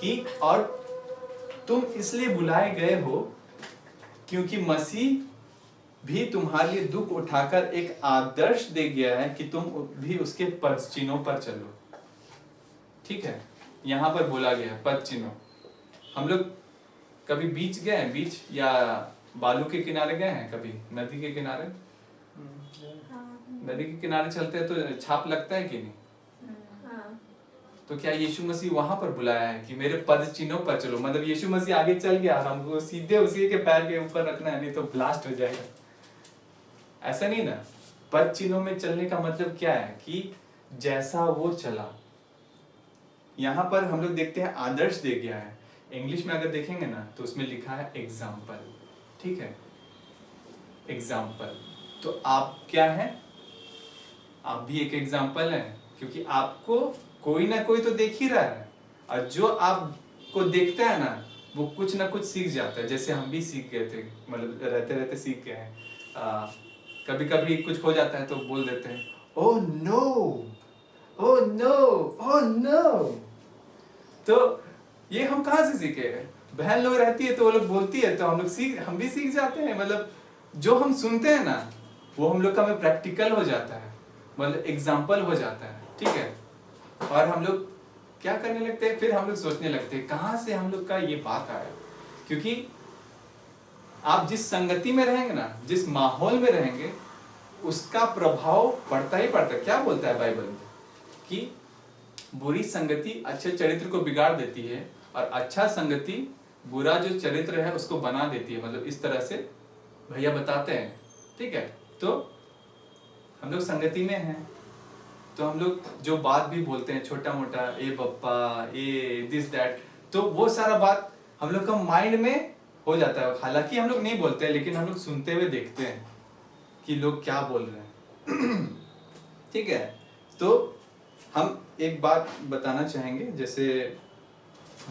कि और तुम इसलिए बुलाए गए हो क्योंकि मसीह भी तुम्हारे लिए दुख उठाकर एक आदर्श दे गया है कि तुम भी उसके पद चिन्हों पर चलो, ठीक है। यहाँ पर बोला गया है पद चिन्हों। हम लोग कभी बीच गए हैं, बीच या बालू के किनारे गए हैं, कभी नदी के किनारे, नदी के किनारे चलते हैं तो छाप लगता है कि नहीं। तो क्या यीशु मसीह वहां पर बुलाया है कि मेरे पद चिन्हों पर चलो, मतलब यीशु मसीह आगे चल गया, हमको सीधे उसी के पैर के ऊपर रखना है, नहीं तो ब्लास्ट हो जाएगा, ऐसा नहीं ना। पद चिन्हों में चलने का मतलब क्या है कि जैसा वो चला। यहाँ पर हम लोग देखते हैं आदर्श दे गया है, इंग्लिश में अगर देखेंगे ना तो उसमें लिखा है एग्जाम्पल, ठीक है, एग्जाम्पल। तो आप क्या है, आप भी एक एग्जाम्पल है, क्योंकि आपको कोई ना कोई तो देख ही रहा है, और जो आपको देखता है ना वो कुछ ना कुछ सीख जाता है। जैसे हम भी सीख गए थे, मतलब रहते रहते सीख गए हैं। कभी कभी कुछ हो जाता है तो बोल देते हैं oh no, oh no, oh no. तो ये हम कहाँ से सीखे हैं, बहन लोग रहती है तो वो लोग बोलती है तो हम भी सीख जाते हैं। मतलब जो हम सुनते हैं ना वो हम लोग का में प्रैक्टिकल हो जाता है, मतलब एग्जाम्पल हो जाता है, ठीक है। और हम लोग क्या करने लगते हैं, फिर हम लोग सोचने लगते हैं कहाँ से हम लोग का ये बात आया। क्योंकि आप जिस संगति में रहेंगे ना, जिस माहौल में रहेंगे, उसका प्रभाव पड़ता ही पड़ता है। क्या बोलता है बाइबल में कि बुरी संगति अच्छे चरित्र को बिगाड़ देती है और अच्छा संगति बुरा जो चरित्र है उसको बना देती है। मतलब इस तरह से भैया बताते हैं, ठीक है। तो हम लोग संगति में हैं तो हम लोग जो बात भी बोलते हैं छोटा मोटा, ए बप्पा, ए दिस दैट, तो वो सारा बात हम लोग का माइंड में हो जाता है। हालांकि हम लोग नहीं बोलते हैं लेकिन हम लोग सुनते हुए देखते हैं कि लोग क्या बोल रहे हैं ठीक है। तो हम एक बात बताना चाहेंगे जैसे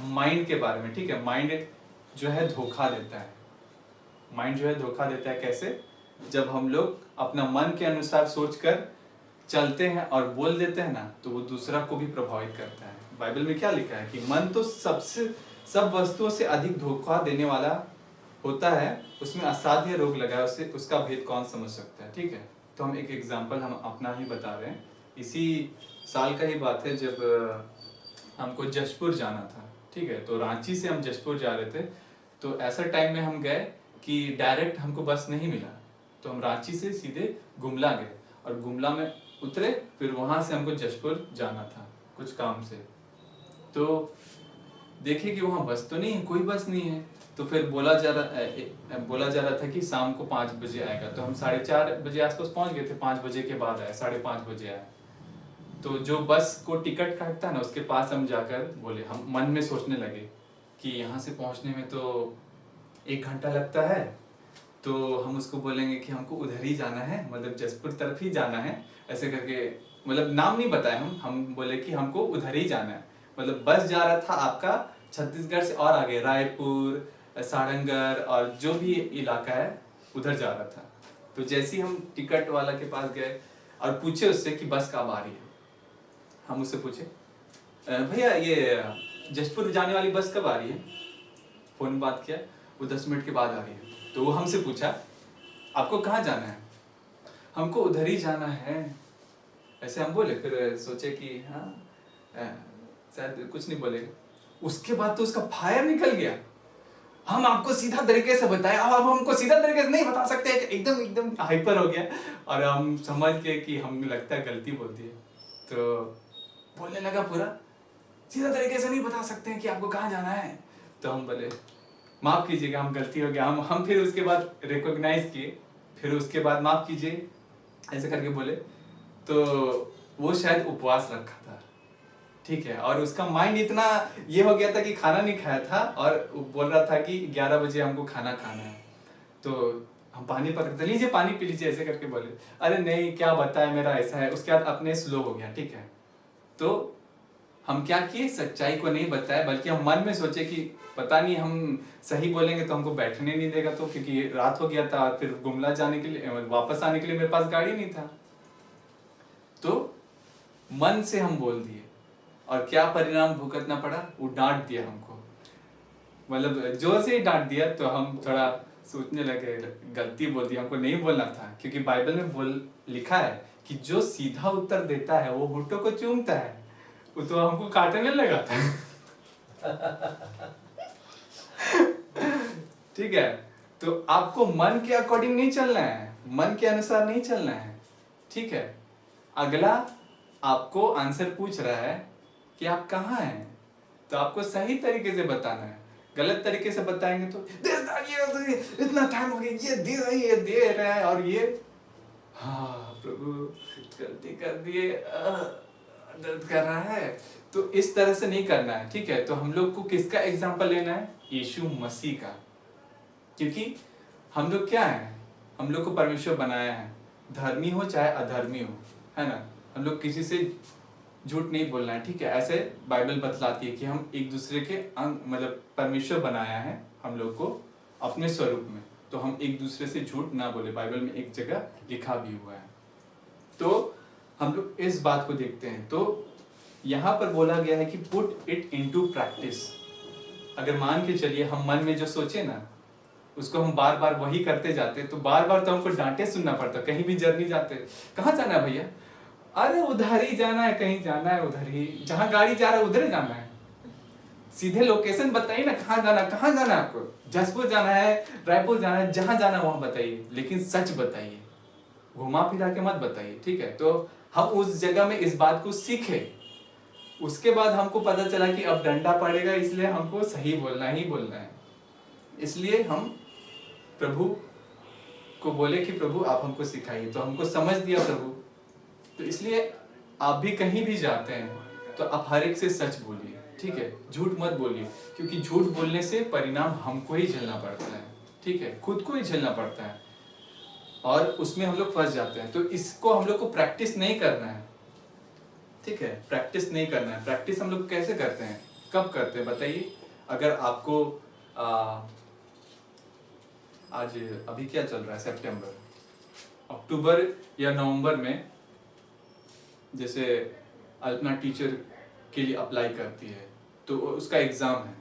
माइंड के बारे में, ठीक है। माइंड जो है धोखा देता है, माइंड जो है धोखा देता है। कैसे? जब हम लोग अपना मन के अनुसार सोचकर चलते हैं और बोल देते हैं ना तो वो दूसरा को भी प्रभावित करता है। बाइबल में क्या लिखा है कि मन तो सब वस्तुओं से अधिक धोखा देने वाला होता है, उसमें असाध्य रोग लगा है, उसे उसका भेद कौन समझ सकता है, ठीक है। तो हम एक एग्जांपल हम अपना ही बता रहे हैं। इसी साल का ही बात है जब हमको जशपुर जाना था, ठीक है। तो रांची से हम जशपुर जा रहे थे, तो ऐसा टाइम में हम गए कि डायरेक्ट हमको बस नहीं मिला, तो हम रांची से सीधे गुमला गए और गुमला में उतरे, फिर वहां से हमको जशपुर जाना था कुछ काम से। तो देखे कि वहाँ बस तो नहीं है, कोई बस नहीं है। तो फिर बोला जा रहा था कि शाम को 5 बजे आएगा। तो हम 4:30 बजे आसपास पहुंच गए थे, 5 बजे के बाद आए, 5:30 बजे आए। तो जो बस को टिकट काटता है ना, उसके पास हम जाकर बोले, हम मन में सोचने लगे कि यहाँ से पहुँचने में तो 1 घंटा लगता है, तो हम उसको बोलेंगे कि हमको उधर ही जाना है, मतलब जसपुर तरफ ही जाना है, ऐसे करके, मतलब नाम नहीं बताया हम बोले कि हमको उधर ही जाना है। मतलब बस जा रहा था आपका छत्तीसगढ़ से और आगे, रायपुर, सारंगढ़ और जो भी इलाका है उधर जा रहा था। तो जैसे ही हम टिकट वाला के पास गए और पूछे उससे कि बस कब आ रही है, हम उससे पूछे भैया ये जसपुर जाने वाली बस कब आ रही है। फोन में बात किया, वो 10 मिनट के बाद आ रही है। तो वो हमसे पूछा आपको कहाँ जाना है, हमको उधर ही जाना है, ऐसे हम बोले। फिर सोचे कि हाँ शायद कुछ नहीं बोलेगा। उसके बाद तो उसका फायर निकल गया, हम आपको सीधा तरीके से बताए, अब आप हमको सीधा तरीके से नहीं बता सकते, एकदम एकदम हाइपर हो गया। और हम समझ के कि हम लगता है गलती बोल दी है, तो बोलने लगा पूरा सीधा तरीके से नहीं बता सकते हैं कि आपको कहाँ जाना है। तो हम बोले माफ कीजिएगा, हम गलती हो गया। हम फिर उसके बाद रिकॉग्नाइज किए, फिर उसके बाद माफ कीजिए ऐसे करके बोले। तो वो शायद उपवास रखा था, ठीक है, और उसका माइंड इतना ये हो गया था कि खाना नहीं खाया था, और बोल रहा था कि 11 बजे हमको खाना खाना है। तो हम पानी पकड़ते, लीजिए पानी पी लीजिए ऐसे करके बोले। अरे नहीं क्या बताए, मेरा ऐसा है। उसके बाद अपने स्लो हो गया, ठीक है। तो हम क्या किए, सच्चाई को नहीं बताया, बल्कि हम मन में सोचे कि पता नहीं हम सही बोलेंगे तो हमको बैठने नहीं देगा, तो क्योंकि रात हो गया था और फिर गुमला जाने के लिए, वापस आने के लिए मेरे पास गाड़ी नहीं था। तो मन से हम बोल दिए, और क्या परिणाम भुगतना पड़ा, वो डांट दिया हमको, मतलब जोर से ही डांट दिया। तो हम थोड़ा सोचने लगे गलती बोल दी, हमको नहीं बोलना था, क्योंकि बाइबल में लिखा है कि जो सीधा उत्तर देता है वो होठों को चूमता है। वो तो हमको काटने लगा था। ठीक है, तो आपको मन के अकॉर्डिंग नहीं चलना है, मन के अनुसार नहीं चलना है, ठीक है। अगला आपको आंसर पूछ रहा है कि आप कहाँ हैं, तो आपको सही तरीके से बताना है। गलत तरीके से बताएंगे तो ये इतना टाइम हो गया, ये दे रहा है, और ये हाँ प्रभु गलती कर दिए, दर्द कर रहा है। तो इस तरह से नहीं करना है, ठीक है। तो हम लोग को किसका एग्जाम्पल लेना है, यीशु मसीह का, क्योंकि हम लोग क्या है, हम लोग को परमेश्वर बनाया है, धर्मी हो चाहे अधर्मी हो, है ना। हम लोग किसी से झूठ नहीं बोलना है, ठीक है। ऐसे बाइबल बतलाती है कि हम एक दूसरे के मतलब परमेश्वर बनाया है हम लोग को अपने स्वरूप में, तो हम एक दूसरे से झूठ ना बोले, बाइबल में एक जगह लिखा भी हुआ है। तो हम लोग इस बात को देखते हैं। तो यहाँ पर बोला गया है कि पुट इट इनटू प्रैक्टिस। अगर मान के चलिए हम मन में जो सोचे ना, उसको हम बार बार वही करते जाते, तो बार बार तो हमको डांटे सुनना पड़ता। कहीं भी जर्नी जाते, कहाँ जाना है भैया, अरे उधर ही जाना है, कहीं जाना है उधर ही, जहाँ गाड़ी जा रहा है उधर ही जाना है। सीधे लोकेशन बताइए ना, कहाँ जाना है आपको, जसपुर जाना है, रायपुर जाना है, जहाँ जाना है वहां बताइए, लेकिन सच बताइए, घुमा फिरा के मत बताइए, ठीक है। तो हम उस जगह में इस बात को सीखे, उसके बाद हमको पता चला कि अब डंडा पड़ेगा, इसलिए हमको सही बोलना ही बोलना है। इसलिए हम प्रभु को बोले कि प्रभु आप हमको सिखाइए, तो हमको समझ दिया प्रभु। तो इसलिए आप भी कहीं भी जाते हैं तो आप हर एक से सच बोलिए, ठीक है, झूठ मत बोलिए, क्योंकि झूठ बोलने से परिणाम हमको ही झेलना पड़ता है, ठीक है, खुद को ही झेलना पड़ता है, और उसमें हम लोग फंस जाते हैं। तो इसको हम लोग को प्रैक्टिस नहीं करना है, ठीक है, प्रैक्टिस नहीं करना है। प्रैक्टिस हम लोग कैसे करते हैं, कब करते हैं बताइए। अगर आपको आज अभी क्या चल रहा है, सितंबर, अक्टूबर या नवंबर में जैसे अल्पना टीचर के लिए अप्लाई करती है, तो उसका एग्जाम है,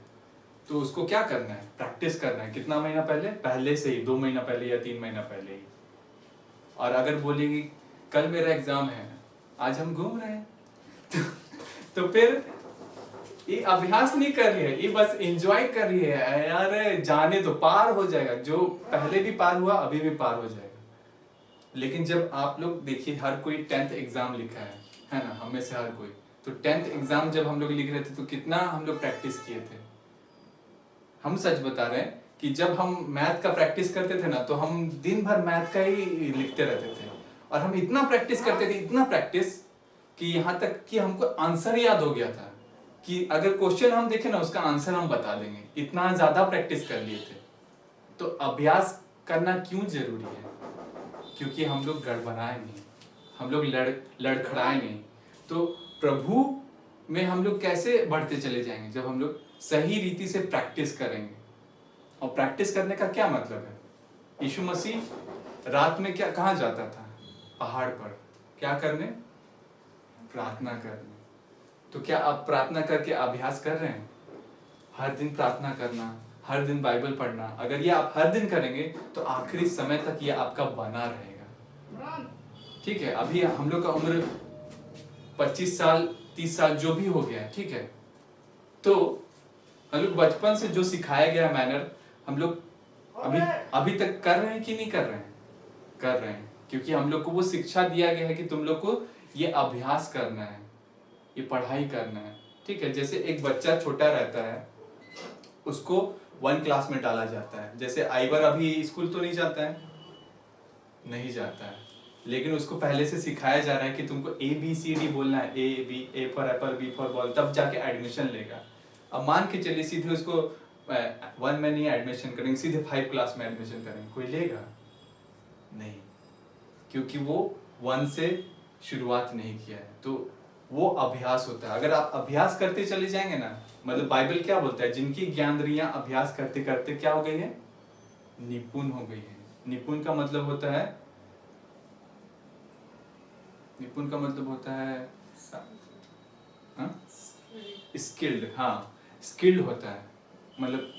तो उसको क्या करना है, प्रैक्टिस करना है। कितना महीना पहले से ही, 2 महीना पहले या 3 महीना पहले ही। और अगर बोलेगी कल मेरा एग्जाम है, आज हम घूम रहे हैं, तो फिर ये अभ्यास नहीं कर रही है, ये बस एंजॉय कर रही है, यार जाने तो पार हो जाएगा, जो पहले भी पार हुआ अभी भी पार हो जाएगा। लेकिन जब आप लोग देखिए, हर कोई 10th एग्जाम लिखा है ना, हमें से हर कोई। तो 10th एग्जाम जब हम लोग लिख रहे थे तो कितना हम लोग प्रैक्टिस किए थे, हम सच बता रहे हैं कि जब हम मैथ का प्रैक्टिस करते थे ना, तो हम दिन भर मैथ का ही लिखते रहते थे, और हम इतना प्रैक्टिस करते थे, इतना प्रैक्टिस कि यहाँ तक कि हमको आंसर याद हो गया था कि अगर क्वेश्चन हम देखें ना, उसका आंसर हम बता देंगे, इतना ज्यादा प्रैक्टिस कर लिए थे। तो अभ्यास करना क्यों जरूरी है? क्योंकि हम लोग गड़बड़ाए नहीं, हम लोग लड़खड़ाए नहीं। तो प्रभु में हम लोग कैसे बढ़ते चले जाएंगे? जब हम लोग सही रीति से प्रैक्टिस करेंगे। और प्रैक्टिस करने का क्या मतलब है? यीशु मसीह रात में क्या कहाँ जाता था? पहाड़ पर। क्या करने? प्रार्थना करने। तो क्या आप प्रार्थना करके अभ्यास कर रहे हैं? हर दिन प्रार्थना करना, हर दिन बाइबल पढ़ना, अगर ये आप हर दिन करेंगे तो आखिरी समय तक ये आपका बना रहेगा। ठीक है, अभी हम लोग का उम्र 25 साल 30 साल जो भी हो गया है, ठीक है, तो हम लोग बचपन से जो सिखाया गया मैनर हम लोग अभी तक कर रहे हैं कि नहीं कर रहे हैं? कर रहे हैं, क्योंकि हम लोग को वो शिक्षा दिया गया है कि तुम लोग को ये अभ्यास करना है, ये पढ़ाई करना है। ठीक है, जैसे एक बच्चा छोटा रहता है, उसको 1 क्लास में डाला जाता है। जैसे आइवर अभी स्कूल तो नहीं जाता है, नहीं जाता है, लेकिन उसको पहले से सिखाया जा रहा है कि तुमको ABCD बोलना है, A for Apple, B for ball, तब जाके एडमिशन लेगा। अब मान के चलिए सीधे उसको 1 में नहीं एडमिशन करेंगे, सीधे 5 क्लास में एडमिशन करेंगे, कोई लेगा नहीं, क्योंकि वो 1 से शुरुआत नहीं किया है। तो वो अभ्यास होता है। अगर आप अभ्यास करते चले जाएंगे ना, मतलब बाइबल क्या बोलता है, जिनकी ज्ञानेंद्रियां अभ्यास करते करते क्या हो गई है? निपुण हो गई है। निपुण का मतलब होता है, निपुण का मतलब होता है स्किल्ड। हाँ, स्किल्ड होता है, मतलब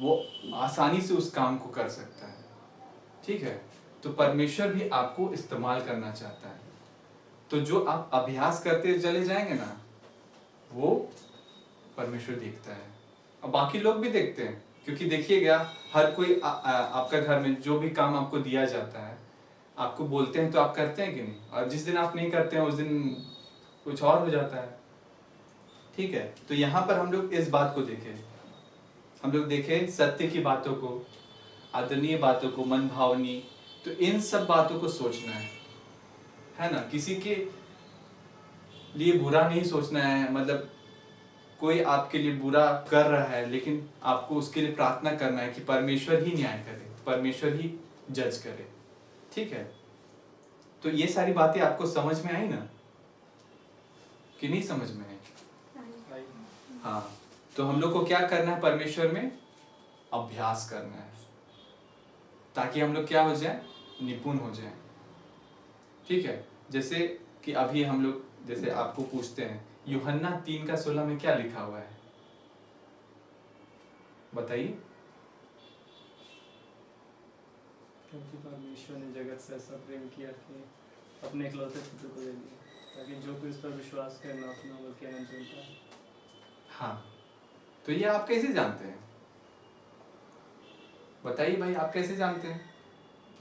वो आसानी से उस काम को कर सकता है। ठीक है, तो परमेश्वर भी आपको इस्तेमाल करना चाहता है। तो जो आप अभ्यास करते चले जाएंगे ना, वो परमेश्वर देखता है, और बाकी लोग भी देखते हैं। क्योंकि देखिएगा, हर कोई आपका घर में जो भी काम आपको दिया जाता है, आपको बोलते हैं तो आप करते हैं कि नहीं? और जिस दिन आप नहीं करते हैं उस दिन कुछ और हो जाता है। ठीक है, तो यहाँ पर हम लोग इस बात को देखें, हम लोग देखें सत्य की बातों को, आदरणीय बातों को, मन भावनी, तो इन सब बातों को सोचना है ना। किसी के लिए बुरा नहीं सोचना है, मतलब कोई आपके लिए बुरा कर रहा है, लेकिन आपको उसके लिए प्रार्थना करना है कि परमेश्वर ही न्याय करे, परमेश्वर ही जज करे। ठीक है, तो ये सारी बातें आपको समझ में आई ना, कि नहीं समझ में आई? हाँ, तो हम लोग को क्या करना है? परमेश्वर में अभ्यास करना है, ताकि हम लोग क्या हो जाए? निपुण हो जाए। ठीक है, जैसे कि अभी हम लोग जैसे आपको पूछते हैं, यूहन्ना 3:16 में क्या लिखा हुआ है? बताइए। क्योंकि परमेश्वर ने जगत से ऐसा प्रेम किया कि अपने इकलौते पुत्र को दे दिया, ताकि जो कोई इस पर विश्वास करे ना अपना बल्कि अनंत जीवन पाए। हाँ, तो ये आप कैसे जानते हैं? बताइए भाई, आप कैसे जानते हैं?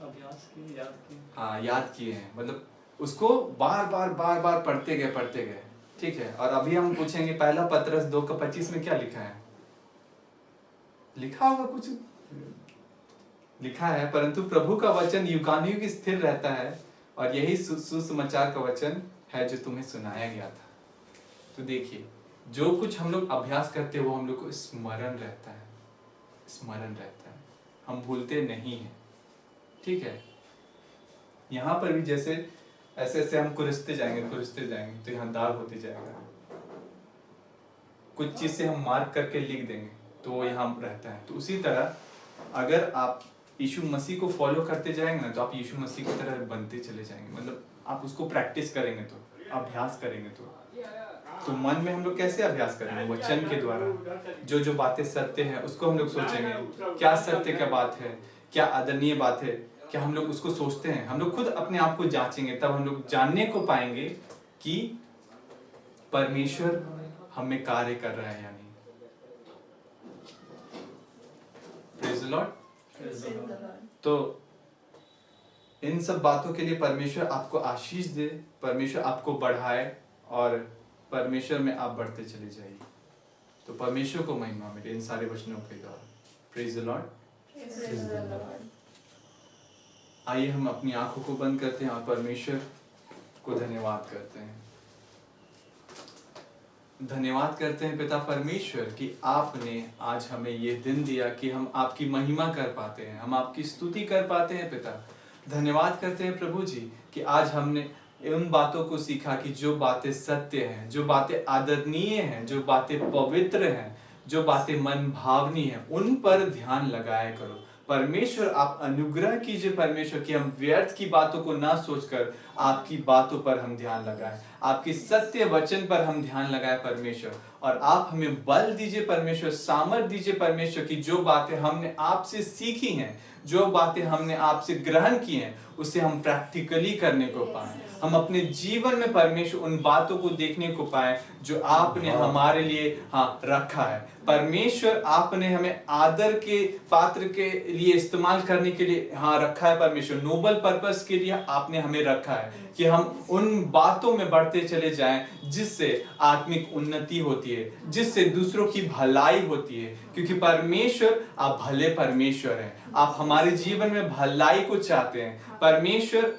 अभ्यास किए, याद किए। हाँ, याद किए हैं, मतलब उसको बार बार पढ़ते गए। ठीक है, और अभी हम पूछेंगे पहला पत्रस 2:25 में क्या लिखा है? लिखा होगा कुछ, लिखा है, परंतु प्रभु का वचन युगानुयुग स्थिर रहता है, और यही सुसमाचार का वचन है जो तुम्हें सुनाया गया था। तो देखिए, जो कुछ हम लोग अभ्यास करते हैं वो हम लोग को स्मरण रहता है, स्मरण रहता है, हम भूलते नहीं हैं। ठीक है, यहाँ पर भी जैसे ऐसे ऐसे हम कुरसते जाएंगे तो यहाँ दाग होते जाएगा। कुछ चीज से हम मार्क करके लिख देंगे तो वो यहाँ रहता है। तो उसी तरह अगर आप यीशु मसीह को फॉलो करते जाएंगे ना, तो आप यीशु मसीह की तरह बनते चले जाएंगे। मतलब आप उसको प्रैक्टिस करेंगे, तो अभ्यास करेंगे, तो मन में हम लोग कैसे अभ्यास करेंगे? वचन के द्वारा। जो बातें सत्य है उसको हम लोग सोचेंगे, क्या सत्य का बात है, क्या आदरणीय बात है, क्या हम लोग उसको सोचते हैं। हम लोग खुद अपने आप को जांचेंगे, तब हम लोग जानने को पाएंगे कि परमेश्वर हमें कार्य कर रहा है या नहीं। Praise the Lord. तो इन सब बातों के लिए परमेश्वर आपको आशीष दे, परमेश्वर आपको बढ़ाए, और परमेश्वर में आप बढ़ते चले जाइए। तो परमेश्वर को महिमा मिले इन सारे वचनों के द्वारा। Praise the Lord. Praise the Lord. आइए हम अपनी आंखों को बंद करते हैं और परमेश्वर को धन्यवाद करते हैं। धन्यवाद करते हैं पिता परमेश्वर कि आपने आज हमें ये दिन दिया कि हम आपकी महिमा कर पाते हैं, हम आपकी स्तुति कर पाते हैं पिता। धन्यवाद करते हैं प्रभु जी कि आज हमने उन बातों को सीखा कि जो बातें सत्य हैं, जो बातें आदरणीय हैं, जो बातें पवित्र हैं, जो बातें मन भावनी हैं, उन पर ध्यान लगाया करो। परमेश्वर आप अनुग्रह कीजिए परमेश्वर कि हम व्यर्थ की बातों को ना सोचकर आपकी बातों पर हम ध्यान लगाएं, आपकी सत्य वचन पर हम ध्यान लगाएं परमेश्वर। और आप हमें बल दीजिए परमेश्वर, सामर्थ दीजिए परमेश्वर कि जो बातें हमने आपसे सीखी हैं, जो बातें हमने आपसे ग्रहण की हैं, उसे हम प्रैक्टिकली करने को पाएं। हम अपने जीवन में परमेश्वर उन बातों को देखने को पाएं जो आपने हमारे लिए रखा है। परमेश्वर आपने हमें आदर के पात्र के लिए इस्तेमाल करने के लिए रखा है परमेश्वर। नोबल पर्पस के लिए आपने हमें रखा है कि हम उन बातों में बढ़ते चले जाएं जिससे आत्मिक उन्नति होती है, जिससे दूसरों की भलाई होती है। क्योंकि परमेश्वर आप भले परमेश्वर हैं, आप हमारे जीवन में भलाई को चाहते हैं। परमेश्वर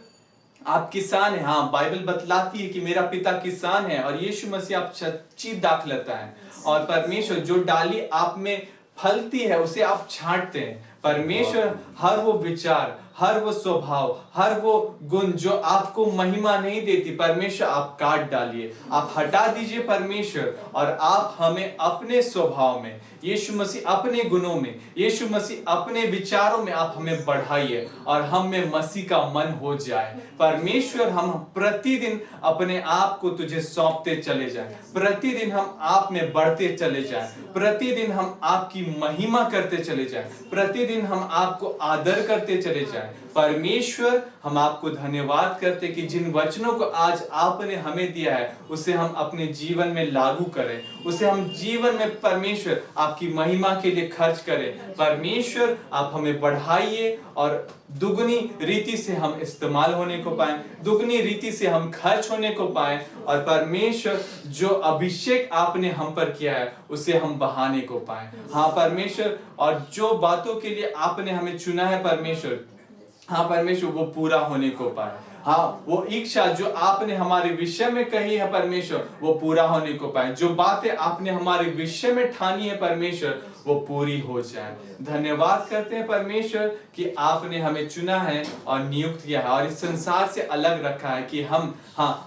आप किसान हैं। बाइबल बतलाती है कि मेरा पिता किसान है और यीशु मसीह आप सच्ची दाखलता है। और परमेश्वर जो डाली आप में फलती है उसे आप छांटते हैं। परमेश्वर हर वो विचार, हर वो स्वभाव, हर वो गुण जो आपको महिमा नहीं देती, परमेश्वर आप काट डालिए, आप हटा दीजिए परमेश्वर। और आप हमें अपने स्वभाव में, यीशु मसीह अपने गुणों में, यीशु मसीह अपने विचारों में आप हमें बढ़ाइए और हम में मसीह का मन हो जाए। परमेश्वर हम प्रतिदिन अपने आप को तुझे सौंपते चले जाएं, प्रतिदिन हम आप में बढ़ते चले जाएं, प्रतिदिन हम आपकी महिमा करते चले जाएं, प्रतिदिन हम आपको आदर करते चले जाएं। परमेश्वर हम आपको धन्यवाद करते कि जिन वचनों को आज आपने हमें दिया है उसे हम अपने जीवन में लागू करें, उसे हम जीवन में परमेश्वर आपकी महिमा के लिए खर्च करें। परमेश्वर आप हमें बढ़ाइए और दुगनी रीति से हम इस्तेमाल होने को पाएं, दुगनी रीति से हम खर्च होने को पाएं। और परमेश्वर जो अभिषेक आपने हम पर किया है उसे हम बहाने को पाएं। परमेश्वर, और जो बातों के लिए आपने हमें चुना है परमेश्वर, परमेश्वर वो पूरा होने को पाए। वो इच्छा जो आपने हमारे विषय में कही है परमेश्वर वो पूरा होने को पाए। जो बातें आपने हमारे विषय में ठानी है परमेश्वर वो पूरी हो जाए। धन्यवाद करते हैं परमेश्वर कि आपने हमें चुना है और नियुक्त किया है और इस संसार से अलग रखा है कि हम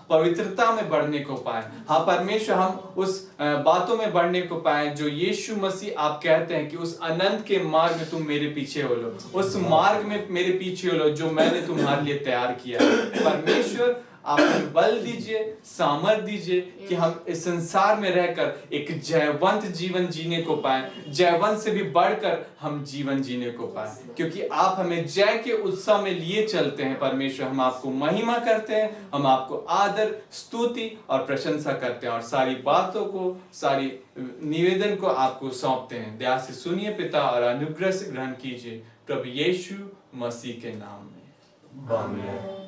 पवित्रता में बढ़ने को पाए। परमेश्वर हम उस बातों में बढ़ने को पाए जो यीशु मसीह आप कहते हैं कि उस अनंत के मार्ग में तुम मेरे पीछे हो लो, उस मार्ग में मेरे पीछे हो लो जो मैंने तुम्हारे लिए तैयार किया है। परमेश्वर आप हमें बल दीजिए, सामर्थ दीजिए कि हम इस संसार में रहकर एक जयवंत जीवन जीने को पाए, जयवंत से भी बढ़कर हम जीवन जीने को पाए। क्योंकि आप हमें जय के उत्सव में लिए चलते हैं परमेश्वर। हम आपको महिमा करते हैं, हम आपको आदर, स्तुति और प्रशंसा करते हैं और सारी बातों को, सारी निवेदन को आपको सौंपते हैं। दया से सुनिए पिता और अनुग्रह से ग्रहण कीजिए प्रभु यीशु मसीह के नाम में। Amen.